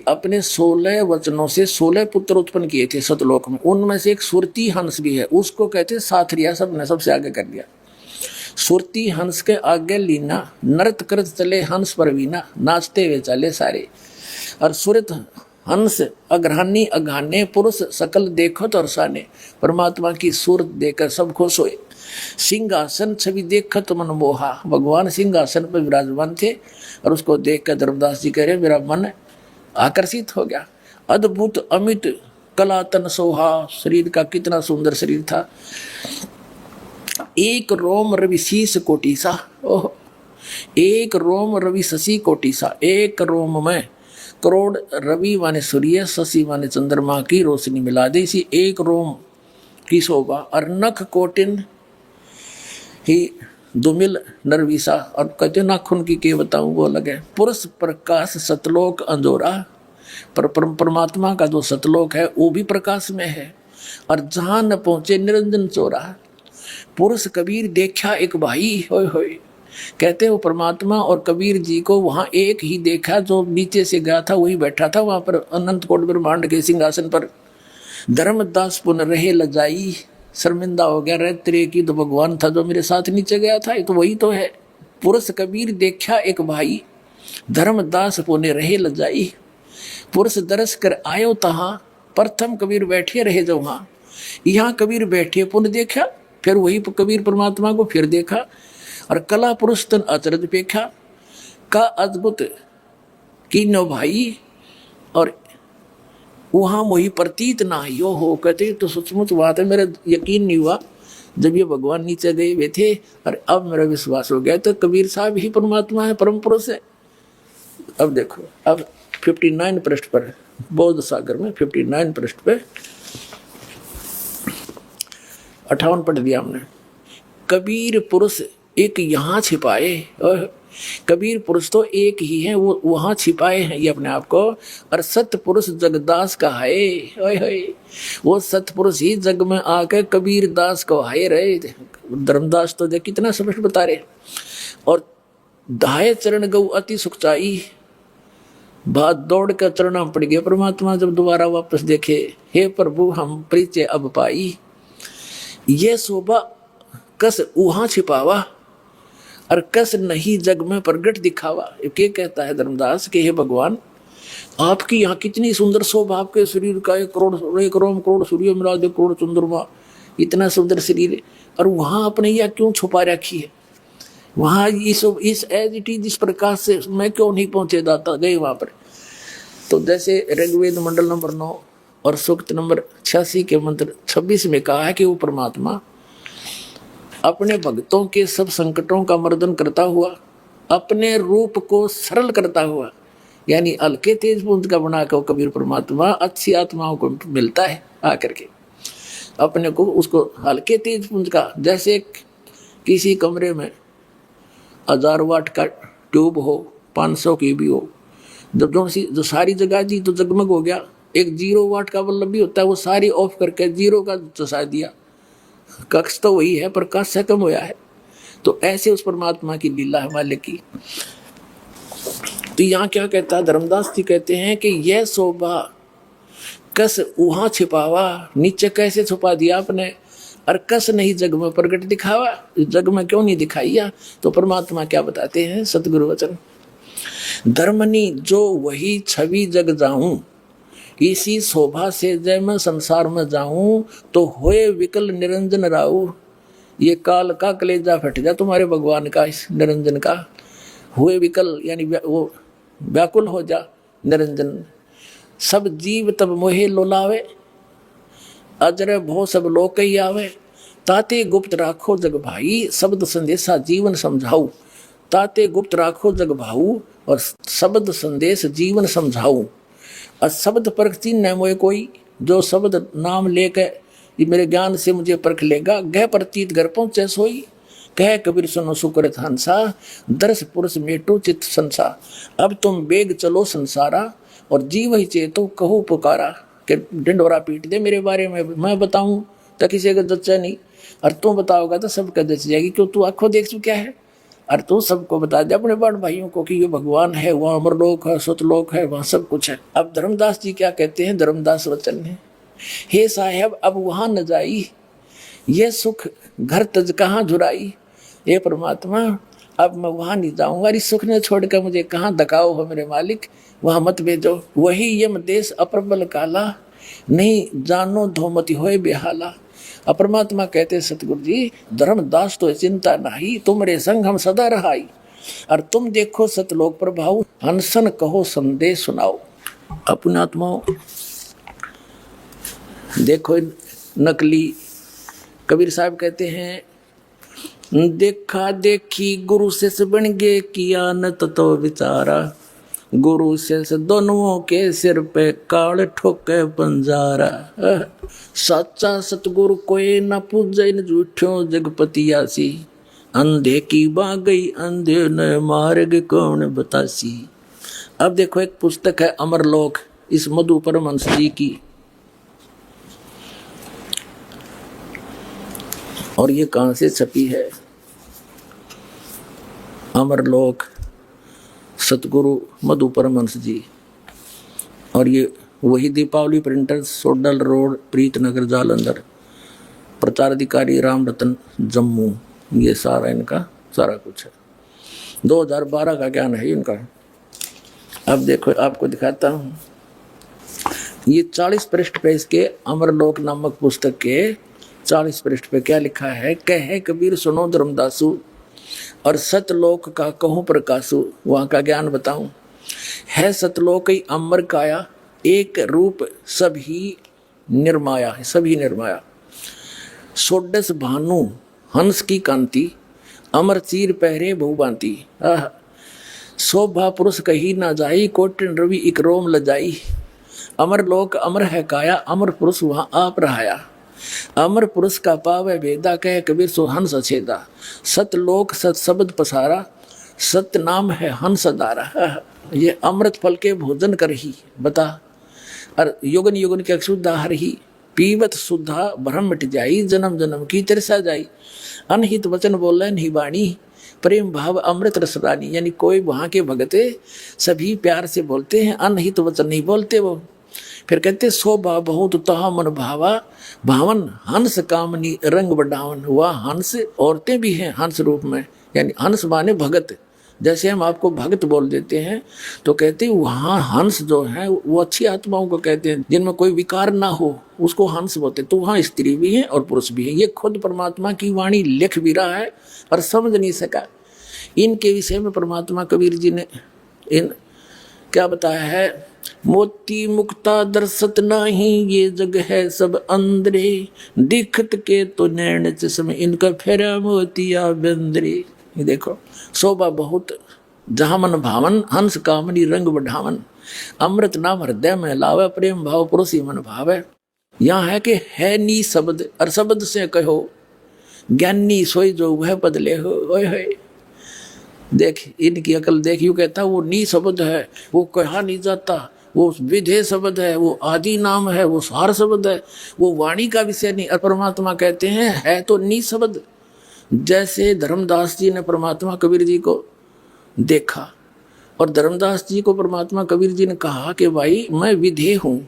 अपने 16 वचनों से 16 पुत्र उत्पन्न किए थे सतलोक में, उनमें से एक सुरती हंस भी है, उसको कहते साथरिया, सबने सबसे आगे कर दिया। सुरती हंस के आगे लीना, नृत्य करत चले हंस पर वीना, नाचते हुए चले सारे। और सुरत हंस अग्रहानी अघाने, पुरुष सकल देखत और साने। परमात्मा की सूरत देखकर सब खुश हुए। सिंहासन छवि देखत मन मोहा, भगवान सिंहासन पर विराजमान थे और उसको देखकर धर्मदास जी कह रहे मेरा मन आकर्षित हो गया। अद्भुत अमित कला तन सोहा, शरीर का कितना सुंदर शरीर था। एक रोम रवि शीस कोटि सा, ओह, एक रोम रवि शशि कोटि सा। एक रोम में करोड़ रवि माने सूर्य, शशि माने चंद्रमा की रोशनी मिला दी इसी एक रोम की शोभा। और नख कोटिन ही दुमिल नरवीसा, और कहते नाखून की के बताऊं वो अलग है। पुरुष प्रकाश सतलोक अंजोरा, पर परमात्मा का जो सतलोक है वो भी प्रकाश में है। और जहां न पहुंचे निरंजन चोरा, पुरुष कबीर देखा एक भाई, होय होय। कहते वो परमात्मा और कबीर जी को वहां एक ही देखा, जो नीचे से गया था वही बैठा था वहां पर अनंत कोट ब्रह्मांड के सिंहासन पर। धर्मदास पुन रहे लजाई, शर्मिंदा हो गया, रे तेरे की तो भगवान था जो मेरे साथ नीचे गया था, ये तो वही तो है। पुरुष कबीर देखा एक भाई, धर्मदास पुने रहे लजाई। पुरुष दरस कर आयो तहाँ, प्रथम कबीर बैठे रहे जो वहाँ। यहाँ कबीर बैठे पुन देखा, फिर वही कबीर परमात्मा को फिर देखा। और कला पुरुष तन अचरज पेखा, का अद्भुत कीनो भाई। और वहाँ वही प्रतीत ना यो हो, कहते तो सचमुच बात है, मेरा यकीन नहीं हुआ जब ये भगवान नीचे गए हुए थे, और अब मेरा विश्वास हो गया तो कबीर साहब ही परमात्मा है, परम पुरुष है। अब देखो, अब 59 पृष्ठ पर, बौद्ध सागर में 59 पृष्ठ पे 58 पढ़ दिया हमने। कबीर पुरुष एक यहाँ छिपाए, कबीर पुरुष तो एक ही है, वो वहां छिपाए हैं ये अपने आप को। और सत्य पुरुष जगदास का है, ओए होए, वो सत्य पुरुष ही जग में आके कबीर दास को हाय रहे। धर्मदास तो देख कितना स्पष्ट बता रहे। और धाये चरण गौ अति सुखचाई, बात दौड़ कर चरणों में पड़ गए परमात्मा। जब दोबारा वापस देखे, हे प्रभु हम परिचय अब पाई, ये शोभा कस वहां छिपावा और कस नहीं जग में प्रगट दिखावा। ये कहता है धर्मदास कि हे भगवान, आपकी यहाँ कितनी सुंदर शोभा, आपके शरीर का 1 करोड़ सूर्य मिला दे, करोड़ चंद्रमा, इतना सुंदर शरीर, और वहां अपने यह क्यों छुपा रखी है? वहां इस एज इट इज, जिस प्रकाश से मैं क्यों नहीं पहुंचे दाता गए वहां पर। तो जैसे ऋग्वेद मंडल नंबर 9 और सूक्त नंबर 86 के मंत्र 26 में कहा है कि वो परमात्मा अपने भक्तों के सब संकटों का मर्दन करता हुआ, अपने रूप को सरल करता हुआ, यानी हल्के तेज पुंज का बनाकर कबीर परमात्मा अच्छी आत्माओं को मिलता है आकर के अपने को, उसको हल्के तेज पुंज का। जैसे किसी कमरे में 1000 वाट का ट्यूब हो, 500 की भी हो, जब जो सारी जगह जी तो जगमग हो गया, एक 0 वाट का बल्ब भी होता है, वो सारी ऑफ करके 0 का चसा दिया, कक्ष तो वही है, प्रकाश से कम हुआ है। तो ऐसे उस परमात्मा की लीला है मालिक की। तो यहाँ क्या कहता है धर्मदास जी, कहते हैं कि यह शोभा कस वहां छिपावा, नीचे कैसे छुपा दिया आपने, और कस नहीं जग में प्रगट दिखावा, जग में क्यों नहीं दिखाइया। तो परमात्मा क्या बताते हैं सतगुरु वचन, धर्मनी जो वही छवि जग जाऊं, इसी शोभा से जय मैं संसार में जाऊं, तो होए विकल निरंजन राऊ। ये काल का कलेजा फट जा तुम्हारे भगवान का, इस निरंजन का। हुए विकल यानी वो व्याकुल हो जा निरंजन। सब जीव तब मोहे लोलावे, अजर भो सब लोक ही आवे। ताते गुप्त राखो जग भाई, शब्द संदेशा जीवन समझाऊ। ताते गुप्त राखो जग भाऊ, और शब्द संदेश जीवन समझाऊ। और शब्द परख चिन्ह मोए कोई, जो शब्द नाम लेकर मेरे ज्ञान से मुझे परख लेगा। गह प्रतीत घर पहुंचे सोई, कह कबीर सुनो सुकृत हंसा। दर्श पुरुष मेटो चित संसा, अब तुम बेग चलो संसारा। और जीव ही चेतो कहो पुकारा, कि ढिंडोरा पीट दे मेरे बारे में, मैं बताऊं तो किसी का जच्चा नहीं, और तू बताओगा तो सबका जच जाएगी, क्यों तू आंखों देख चुका है। और तू सबको बता दे अपने बड़ भाइयों को कि ये भगवान है, वहाँ अमरलोक है, सतलोक है, वहाँ सब कुछ है। अब धर्मदास जी क्या कहते हैं धर्मदास वचन में, हे साहेब अब वहाँ न जाई, ये सुख घर तज कहाँ झुराई। ये परमात्मा अब मैं वहाँ नहीं जाऊँगा, इस सुख ने छोड़कर मुझे कहाँ धकाओ हो मेरे मालिक, वहाँ मत भेजो। वही यम देश अप्रबल काला, नहीं जानो धोमति होए बेहाला। परमात्मा कहते सतगुरु जी, धर्मदास तो चिंता नहीं, तुम्हारे संग हम सदा रहाई। और तुम देखो सतलोक प्रभाव, हंसन कहो संदेश सुनाओ। अपने आत्माओं देखो नकली कबीर साहब कहते हैं, देखा देखी गुरु से बन गे, किया न तो विचारा। गुरु से दोनों के सिर पे काल ठोके पंजारा। सच्चा सतगुरु कोई न पूजे न झूठों जगपति आसी। अंधे की बा गई अंधे न मार्ग कौन बतासी। अब देखो एक पुस्तक है अमरलोक, इस मधु परमहंस जी की, और ये कहाँ से छपी है, अमरलोक सतगुरु मधु परमहंस जी। और ये वही दीपावली प्रिंटर्स, सोडल रोड, प्रीतनगर, जालंधर। प्रचार अधिकारी राम रतन जम्मू। ये सारा इनका सारा कुछ है, 2012 का ज्ञान है इनका। अब देखो आपको दिखाता हूँ, ये 40 पृष्ठ पे इसके अमरलोक नामक पुस्तक के 40 पृष्ठ पे क्या लिखा है, कहे कबीर सुनो धर्मदासु, और सतलोक का कहूँ प्रकाशु। वहाँ का ज्ञान बताऊं, है सतलोक ही अमर काया, एक रूप सभी निर्माया है, सभी निर्माया। सोडस भानु हंस की कांति, अमर चीर पहरे बहुभांति। शोभा पुरुष कही ना जाई, कोटिन रवि इक रोम लजाई। अमर लोक अमर है काया, अमर पुरुष वहाँ आप रहाया। अमर पुरुष का पावे वेदा, कह कबीर सो हंस अछेदा। सतलोक सत शब्द पसारा, सत्य नाम है हंसधारा, ये अमृत फल के भोजन कर ही बता। और युगन युगन के अक्षुद्धा हर ही, पीवत शुद्धा भ्रम मिट जाई, जन्म जन्म की तिरसा जाई। अनहित वचन बोले नहीं बाणी, प्रेम भाव अमृत रसदानी। यानी कोई वहाँ के भगते सभी प्यार से बोलते हैं, अनहित वचन नहीं बोलते वो। फिर कहते शोभा बहुत तहा मन भावा, भावन हंस कामनी रंग बढ़ावन। वह हंस औरतें भी हैं हंस रूप में, यानी हंस माने भगत। जैसे हम आपको भगत बोल देते हैं तो कहते हैं वहाँ हंस जो है वो अच्छी आत्माओं को कहते हैं, जिनमें कोई विकार ना हो, उसको हंस बोलते। तो वहाँ स्त्री भी है और पुरुष भी है। ये खुद परमात्मा की वाणी लिख भी रहा है और समझ नहीं सका। इनके विषय में परमात्मा कबीर जी ने इन क्या बताया है, मोती मुक्ता दर्शत नहीं, ये जग है सब अंदरे, दिखत के तो नैन चश्मे, इनका फेरा मोतिया बंदरे। ये देखो, शोभा बहुत जहाँ मन भावन, हंस कामनी रंग बढ़ावन। अमृत नाम हृदय में लावे, प्रेम भाव पड़ोसी मन भावे। यहाँ है कि है नी शब्द, और शब्द से कहो ज्ञानी सोई जो वह बदले हो। ओए होए, देख इनकी अकल देख। यू कहता वो नी शब्द है, वो कहा नहीं जाता, वो विधेय शब्द है, वो आदि नाम है, वो सार शब्द है, वो वाणी का विषय नहीं। और परमात्मा कहते हैं है तो नी शब्द। जैसे धर्मदास जी ने परमात्मा कबीर जी को देखा और धर्मदास जी को परमात्मा कबीर जी ने कहा कि भाई मैं विधेय हूँ।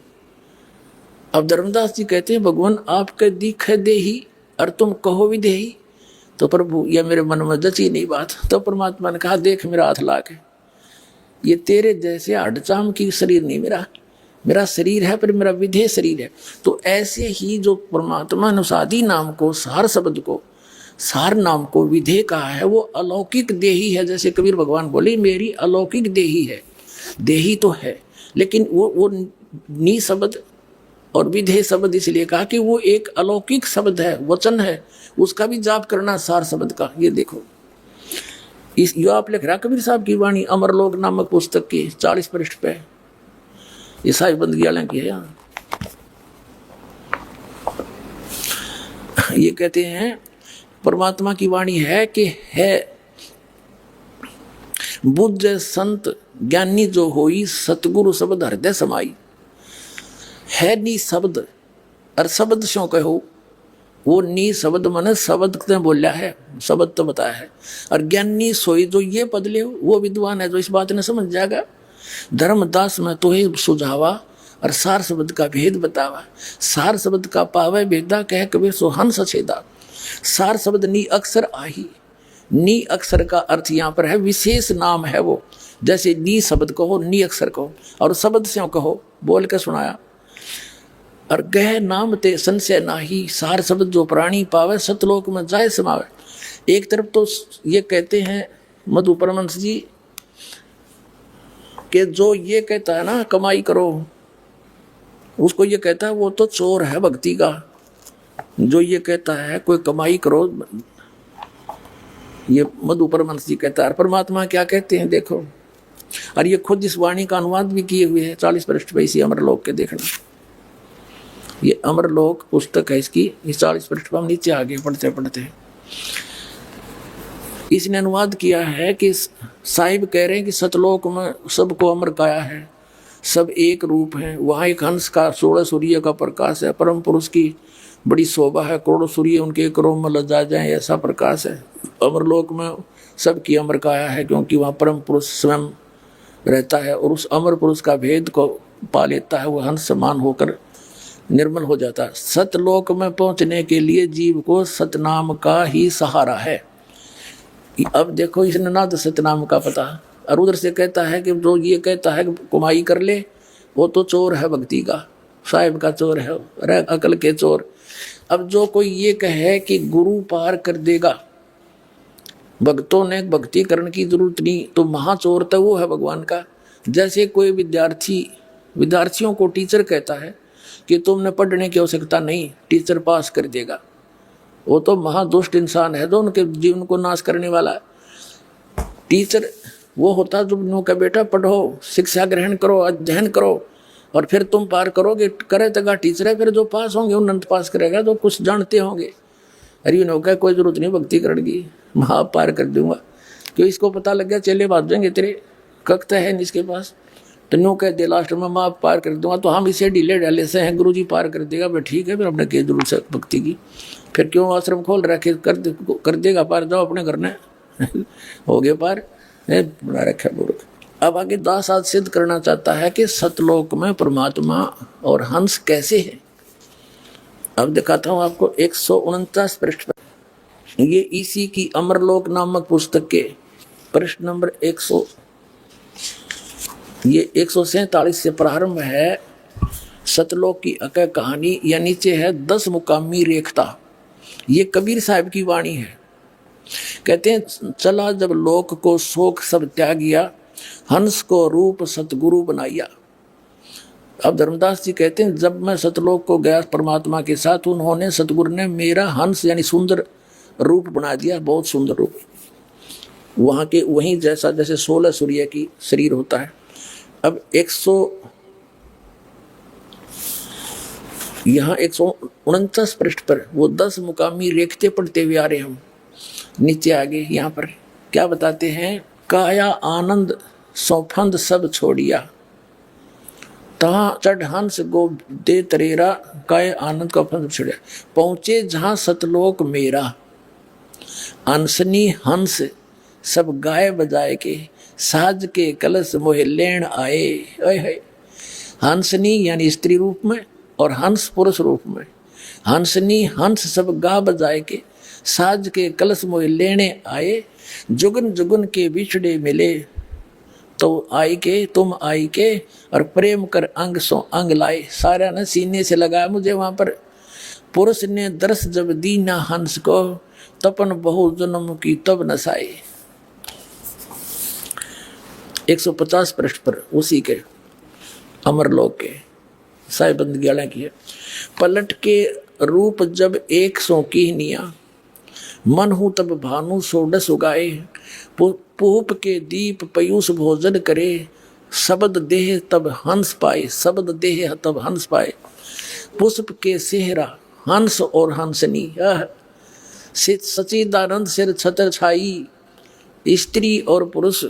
अब धर्मदास जी कहते हैं भगवान आपके दिख दे ही और तुम कहो विधेयी। तो प्रभु यह मेरे मन में जची नहीं बात। तो परमात्मा ने कहा देख मेरा हाथ ला के, ये तेरे जैसे हड्डचाम की शरीर नहीं मेरा, मेरा शरीर है पर मेरा विधेय शरीर है। तो ऐसे ही जो परमात्मा ने सादी नाम को, सार शब्द को, सार नाम को विधेय कहा है, वो अलौकिक देही है। जैसे कबीर भगवान बोले मेरी अलौकिक देही है। देही तो है लेकिन वो नी शब्द और विधेय शब्द इसलिए कहा कि वो एक अलौकिक शब्द है, वचन है, उसका भी जाप करना सार शब्द का। ये देखो इस यो आप लिख रहा कबीर साहब की वाणी अमरलोक नामक पुस्तक की 40 पृष्ठ पे, ये साहिब बंदगी वाले की है। यहाँ ये कहते हैं परमात्मा की वाणी है कि है बुद्ध संत ज्ञानी जो होई, सतगुरु शब्द हृदय समाई। है नी शब्द और शब्द क्यों कहो, वो नी शब्द माने शब्द ने बोला है, शब्द तो बताया है। और ज्ञानी सोई जो ये पद ले वो विद्वान है जो इस बात ने समझ जाएगा। धर्मदास में तो ही सुझावा और सार शब्द का भेद बतावा। सार शब्द का पावे भेदा कह कबीर सो हंस छेदा। सार शब्द नी अक्षर आही, नी अक्षर का अर्थ यहाँ पर है विशेष नाम है वो। जैसे नी शब्द कहो, नी अक्षर कहो, और शब्द से कहो, बोल के सुनाया। और गह नाम ते संशय नाही, सार शब्द जो प्राणी पावे, सतलोक में जाए समावे। एक तरफ तो ये कहते हैं मधु परमहंस जी कि जो ये कहता है ना कमाई करो, उसको ये कहता है वो तो चोर है भक्ति का। जो ये कहता है कोई कमाई करो, ये मधु परमहंस जी कहता है। परमात्मा क्या कहते हैं देखो, और ये खुद इस वाणी का अनुवाद भी किए हुए है 40 पृष्ठ पे, इसी अमरलोक के देखना। ये अमरलोक पुस्तक है इसकी, ये 40 पृष्ठ पर हम नीचे आगे पढ़ते पढ़ते इसने अनुवाद किया है कि साहिब कह रहे हैं कि सतलोक में सबको अमर काया है, सब एक रूप है। वहाँ एक हंस का 16 सूर्य का प्रकाश है, परम पुरुष की बड़ी शोभा है, करोड़ों सूर्य उनके एक रोम में लजा जाए ऐसा प्रकाश है। अमरलोक में सबकी अमर काया है क्योंकि वहाँ परम पुरुष स्वयं रहता है और उस अमर पुरुष का भेद को पा लेता है, वह हंस समान होकर निर्मल हो जाता है। सतलोक में पहुंचने के लिए जीव को सतनाम का ही सहारा है। अब देखो इसने ना तो सतनाम का पता, और उधर से कहता है कि जो ये कहता है कि कमाई कर ले वो तो चोर है भक्ति का, साहिब का चोर है, अकल के चोर। अब जो कोई ये कहे कि गुरु पार कर देगा, भक्तों ने भक्ति करने की जरूरत नहीं, तो महाचोर तो वो है भगवान का। जैसे कोई विद्यार्थियों को टीचर कहता है कि तुमने पढ़ने की आवश्यकता नहीं, टीचर पास कर देगा, वो तो महादुष्ट इंसान है जो उनके जीवन को नाश करने वाला है। टीचर वो होता जो उनका बेटा पढ़ो, शिक्षा ग्रहण करो, अध्ययन करो और फिर तुम पार करोगे, करे तगा टीचर है। फिर जो पास होंगे उन्नत पास करेगा, जो कुछ जानते होंगे। अरे नौका कोई जरूरत नहीं भक्ति करने की, महा पार कर दूंगा। क्यों इसको पता लग गया चेले भाग जाएंगे तेरे, कक्त है इसके पास, तो न्यू कह दे लास्ट में मैं आप पार कर दूंगा, तो हम इसे ढीले ढाले से हैं, गुरु जी पार कर देगा। भाई ठीक है, फिर अपने के जरूर से भक्ति की, फिर क्यों आश्रम खोल रखे, कर देगा पार, जाओ अपने घर में हो गए पार, बना रखा मूर्ख। अब आगे दास आज सिद्ध करना चाहता है कि सतलोक में परमात्मा और हंस कैसे है। अब दिखाता हूं आपको 149 पृष्ठ पर, ये इसी की अमरलोक नामक पुस्तक के पृष्ठ नंबर 100, ये 147 से प्रारंभ है। सतलोक की अकय कहानी, या नीचे है 10 मुकामी रेखता। ये कबीर साहब की वाणी है। कहते हैं चला जब लोक को शोक सब त्यागिया, हंस को रूप सतगुरु बनाया। अब धर्मदास जी कहते हैं जब मैं सतलोक को गया परमात्मा के साथ, उन्होंने सतगुरु ने मेरा हंस यानी सुंदर रूप बना दिया, बहुत सुंदर रूप, वहां के वहीं जैसा जैसे 16 सूर्य की शरीर होता है। अब 149 पृष्ठ पर वो 10 मुकामी रेखते पढ़ते हुए आ रहे हम। नीचे आगे यहाँ पर क्या बताते हैं, काया आनंद सौफंद सब छोड़िया, तहाँ चढ़ हंस गो दे तरेरा, काय आनंद का फंद छोड़िया। पहुंचे जहां सतलोक मेरा, अनसनी हंस सब गाय बजाए के, साज के कलश मोहे लेण आए। हंसनी यानी स्त्री रूप में और हंस पुरुष रूप में। हंसनी हंस सब गा बजाए के, साज के कलश मोहे लेने आए। जुगन जुगन के बिछड़े मिले, तो आई के तुम आई के, और प्रेम कर अंग सो अंग लाए। सारा ने सीने से लगाया मुझे वहां पर। पुरुष ने दर्श जब दी ना हंस को, तपन बहु जन्म की तब नसाए। 150 पृष्ठ पर उसी के अमरलोक के साहिब बंदगियाला की है। पलट के रूप जब 100 की निया, मन हूँ तब भानु सोडस उगाए। पूप के दीप पयूष भोजन करे, शब्द देह तब हंस पाए, शब्द देह तब हंस पाए। पुष्प के सेहरा हंस और हंसनी, सचिदानंद सिर छतर छाई। स्त्री और पुरुष,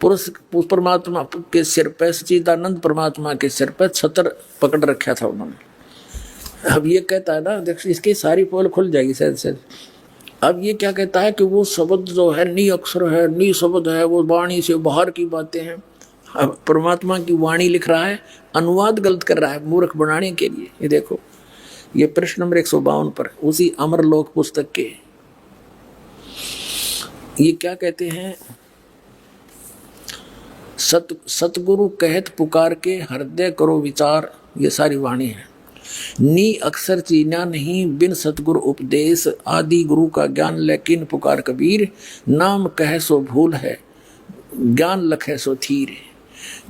पुरुष परमात्मा के सिर पे, सचिदानंद परमात्मा के सिर पे छतर पकड़ रखा था उन्होंने। अब ये कहता है ना, देख इसकी सारी पोल खुल जाएगी शायद से। अब ये क्या कहता है कि वो शब्द जो है नी अक्षर है, नी शब्द है, वो वाणी से बाहर की बातें हैं। अब परमात्मा की वाणी लिख रहा है, अनुवाद गलत कर रहा है मूर्ख बनाने के लिए। ये देखो, ये प्रश्न नंबर 152 पर उसी अमरलोक पुस्तक के ये क्या कहते हैं, सतगुरु कहत पुकार के, हृदय करो विचार। ये सारी वाणी है। नी अक्षर चीना नहीं, बिन सतगुरु उपदेश। आदि गुरु का ज्ञान लेकिन पुकार कबीर, नाम कह सो भूल है, ज्ञान लखे सो थीर।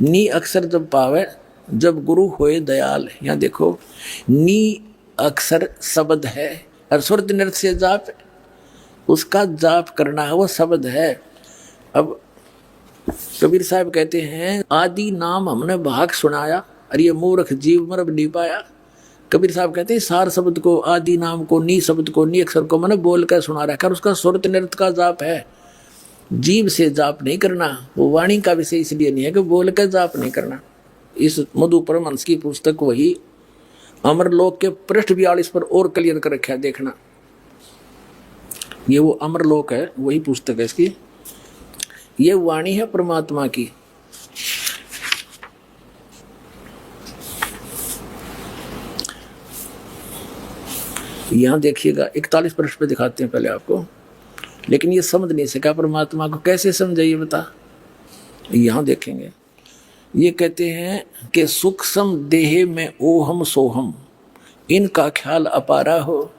नी अक्षर जब पावे, जब गुरु होए दयाल। यहाँ देखो, नी अक्षर शब्द है, और सुरत नृत्य से जाप, उसका जाप करना है, वो शब्द है। अब कबीर साहब कहते हैं आदि नाम हमने भाग सुनाया, और ये मूर्ख जीव मरब नहीं पाया। कबीर साहब कहते हैं सार शब्द को, आदि नाम को, नी शब्द को, नी अक्षर को मैंने बोल कर सुना रखा, उसका सुरत नृत्य का जाप है। जीव से जाप नहीं करना, वो वाणी का विषय इसलिए नहीं है कि बोल कर जाप नहीं करना। इस मधु परमहंस की पुस्तक वही अमरलोक के पृष्ठ 42 पर और क्लियर कर रखा है, देखना। ये वो अमरलोक है, वही पुस्तक है इसकी। ये वाणी है परमात्मा की। यहां देखिएगा 41 पृष्ठ पे दिखाते हैं पहले आपको, लेकिन ये समझ नहीं सका परमात्मा को, कैसे समझाइए बता। यहां देखेंगे, ये कहते हैं कि सूक्ष्म देह में ओहम सोहम, इनका ख्याल अपारा हो।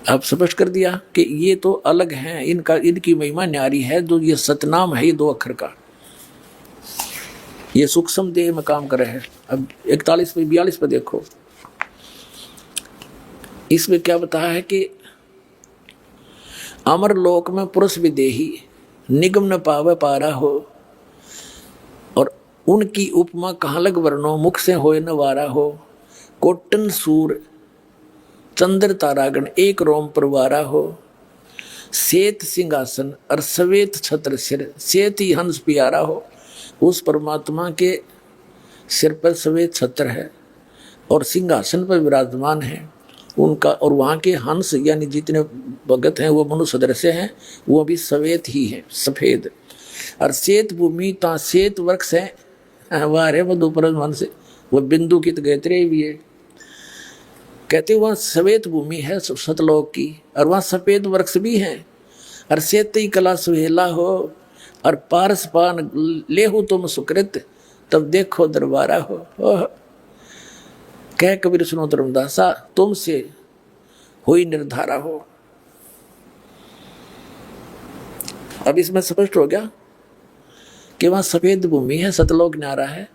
अब स्पष्ट कर दिया कि ये तो अलग हैं, इनका इनकी महिमा न्यारी है। जो ये सतनाम है, ये 2 अक्षर का, ये सूक्ष्म देह में काम कर रहे हैं। अब 41 पे 42 पे देखो, इसमें क्या बताया है कि अमर लोक में पुरुष विदेही, निगम न पावे पारा हो, और उनकी उपमा कहाँ लग वर्णो, मुख से होए न वारा हो। कोटन सूर चंद्र तारागण एक रोम पर वारा हो, श्वेत सिंहासन और श्वेत छत्र सिर, श्वेत ही हंस प्यारा हो, उस परमात्मा के सिर पर श्वेत छत्र है और सिंहासन पर विराजमान है उनका, और वहाँ के हंस यानी जितने भगत हैं वो मनुष्य सदृश हैं, वो भी श्वेत ही है, सफेद। और श्वेत भूमि ता श्वेत वृक्ष है, वह है मधुपर से, वो बिंदु की तो गैत्रे भी है। कहते वहाँ श्वेत भूमि है सतलोक की, और वहाँ सफेद वृक्ष भी हैं। और श्वेत ही कला सुहेला हो, और पारस पान ले हो तुम सुकृत, तब देखो दरबारा हो। कह कबीर सुनो धर्मदासा, तुमसे हुई निर्धारा हो। अब इसमें स्पष्ट हो गया कि वहां सफेद भूमि है, सतलोक न्यारा है।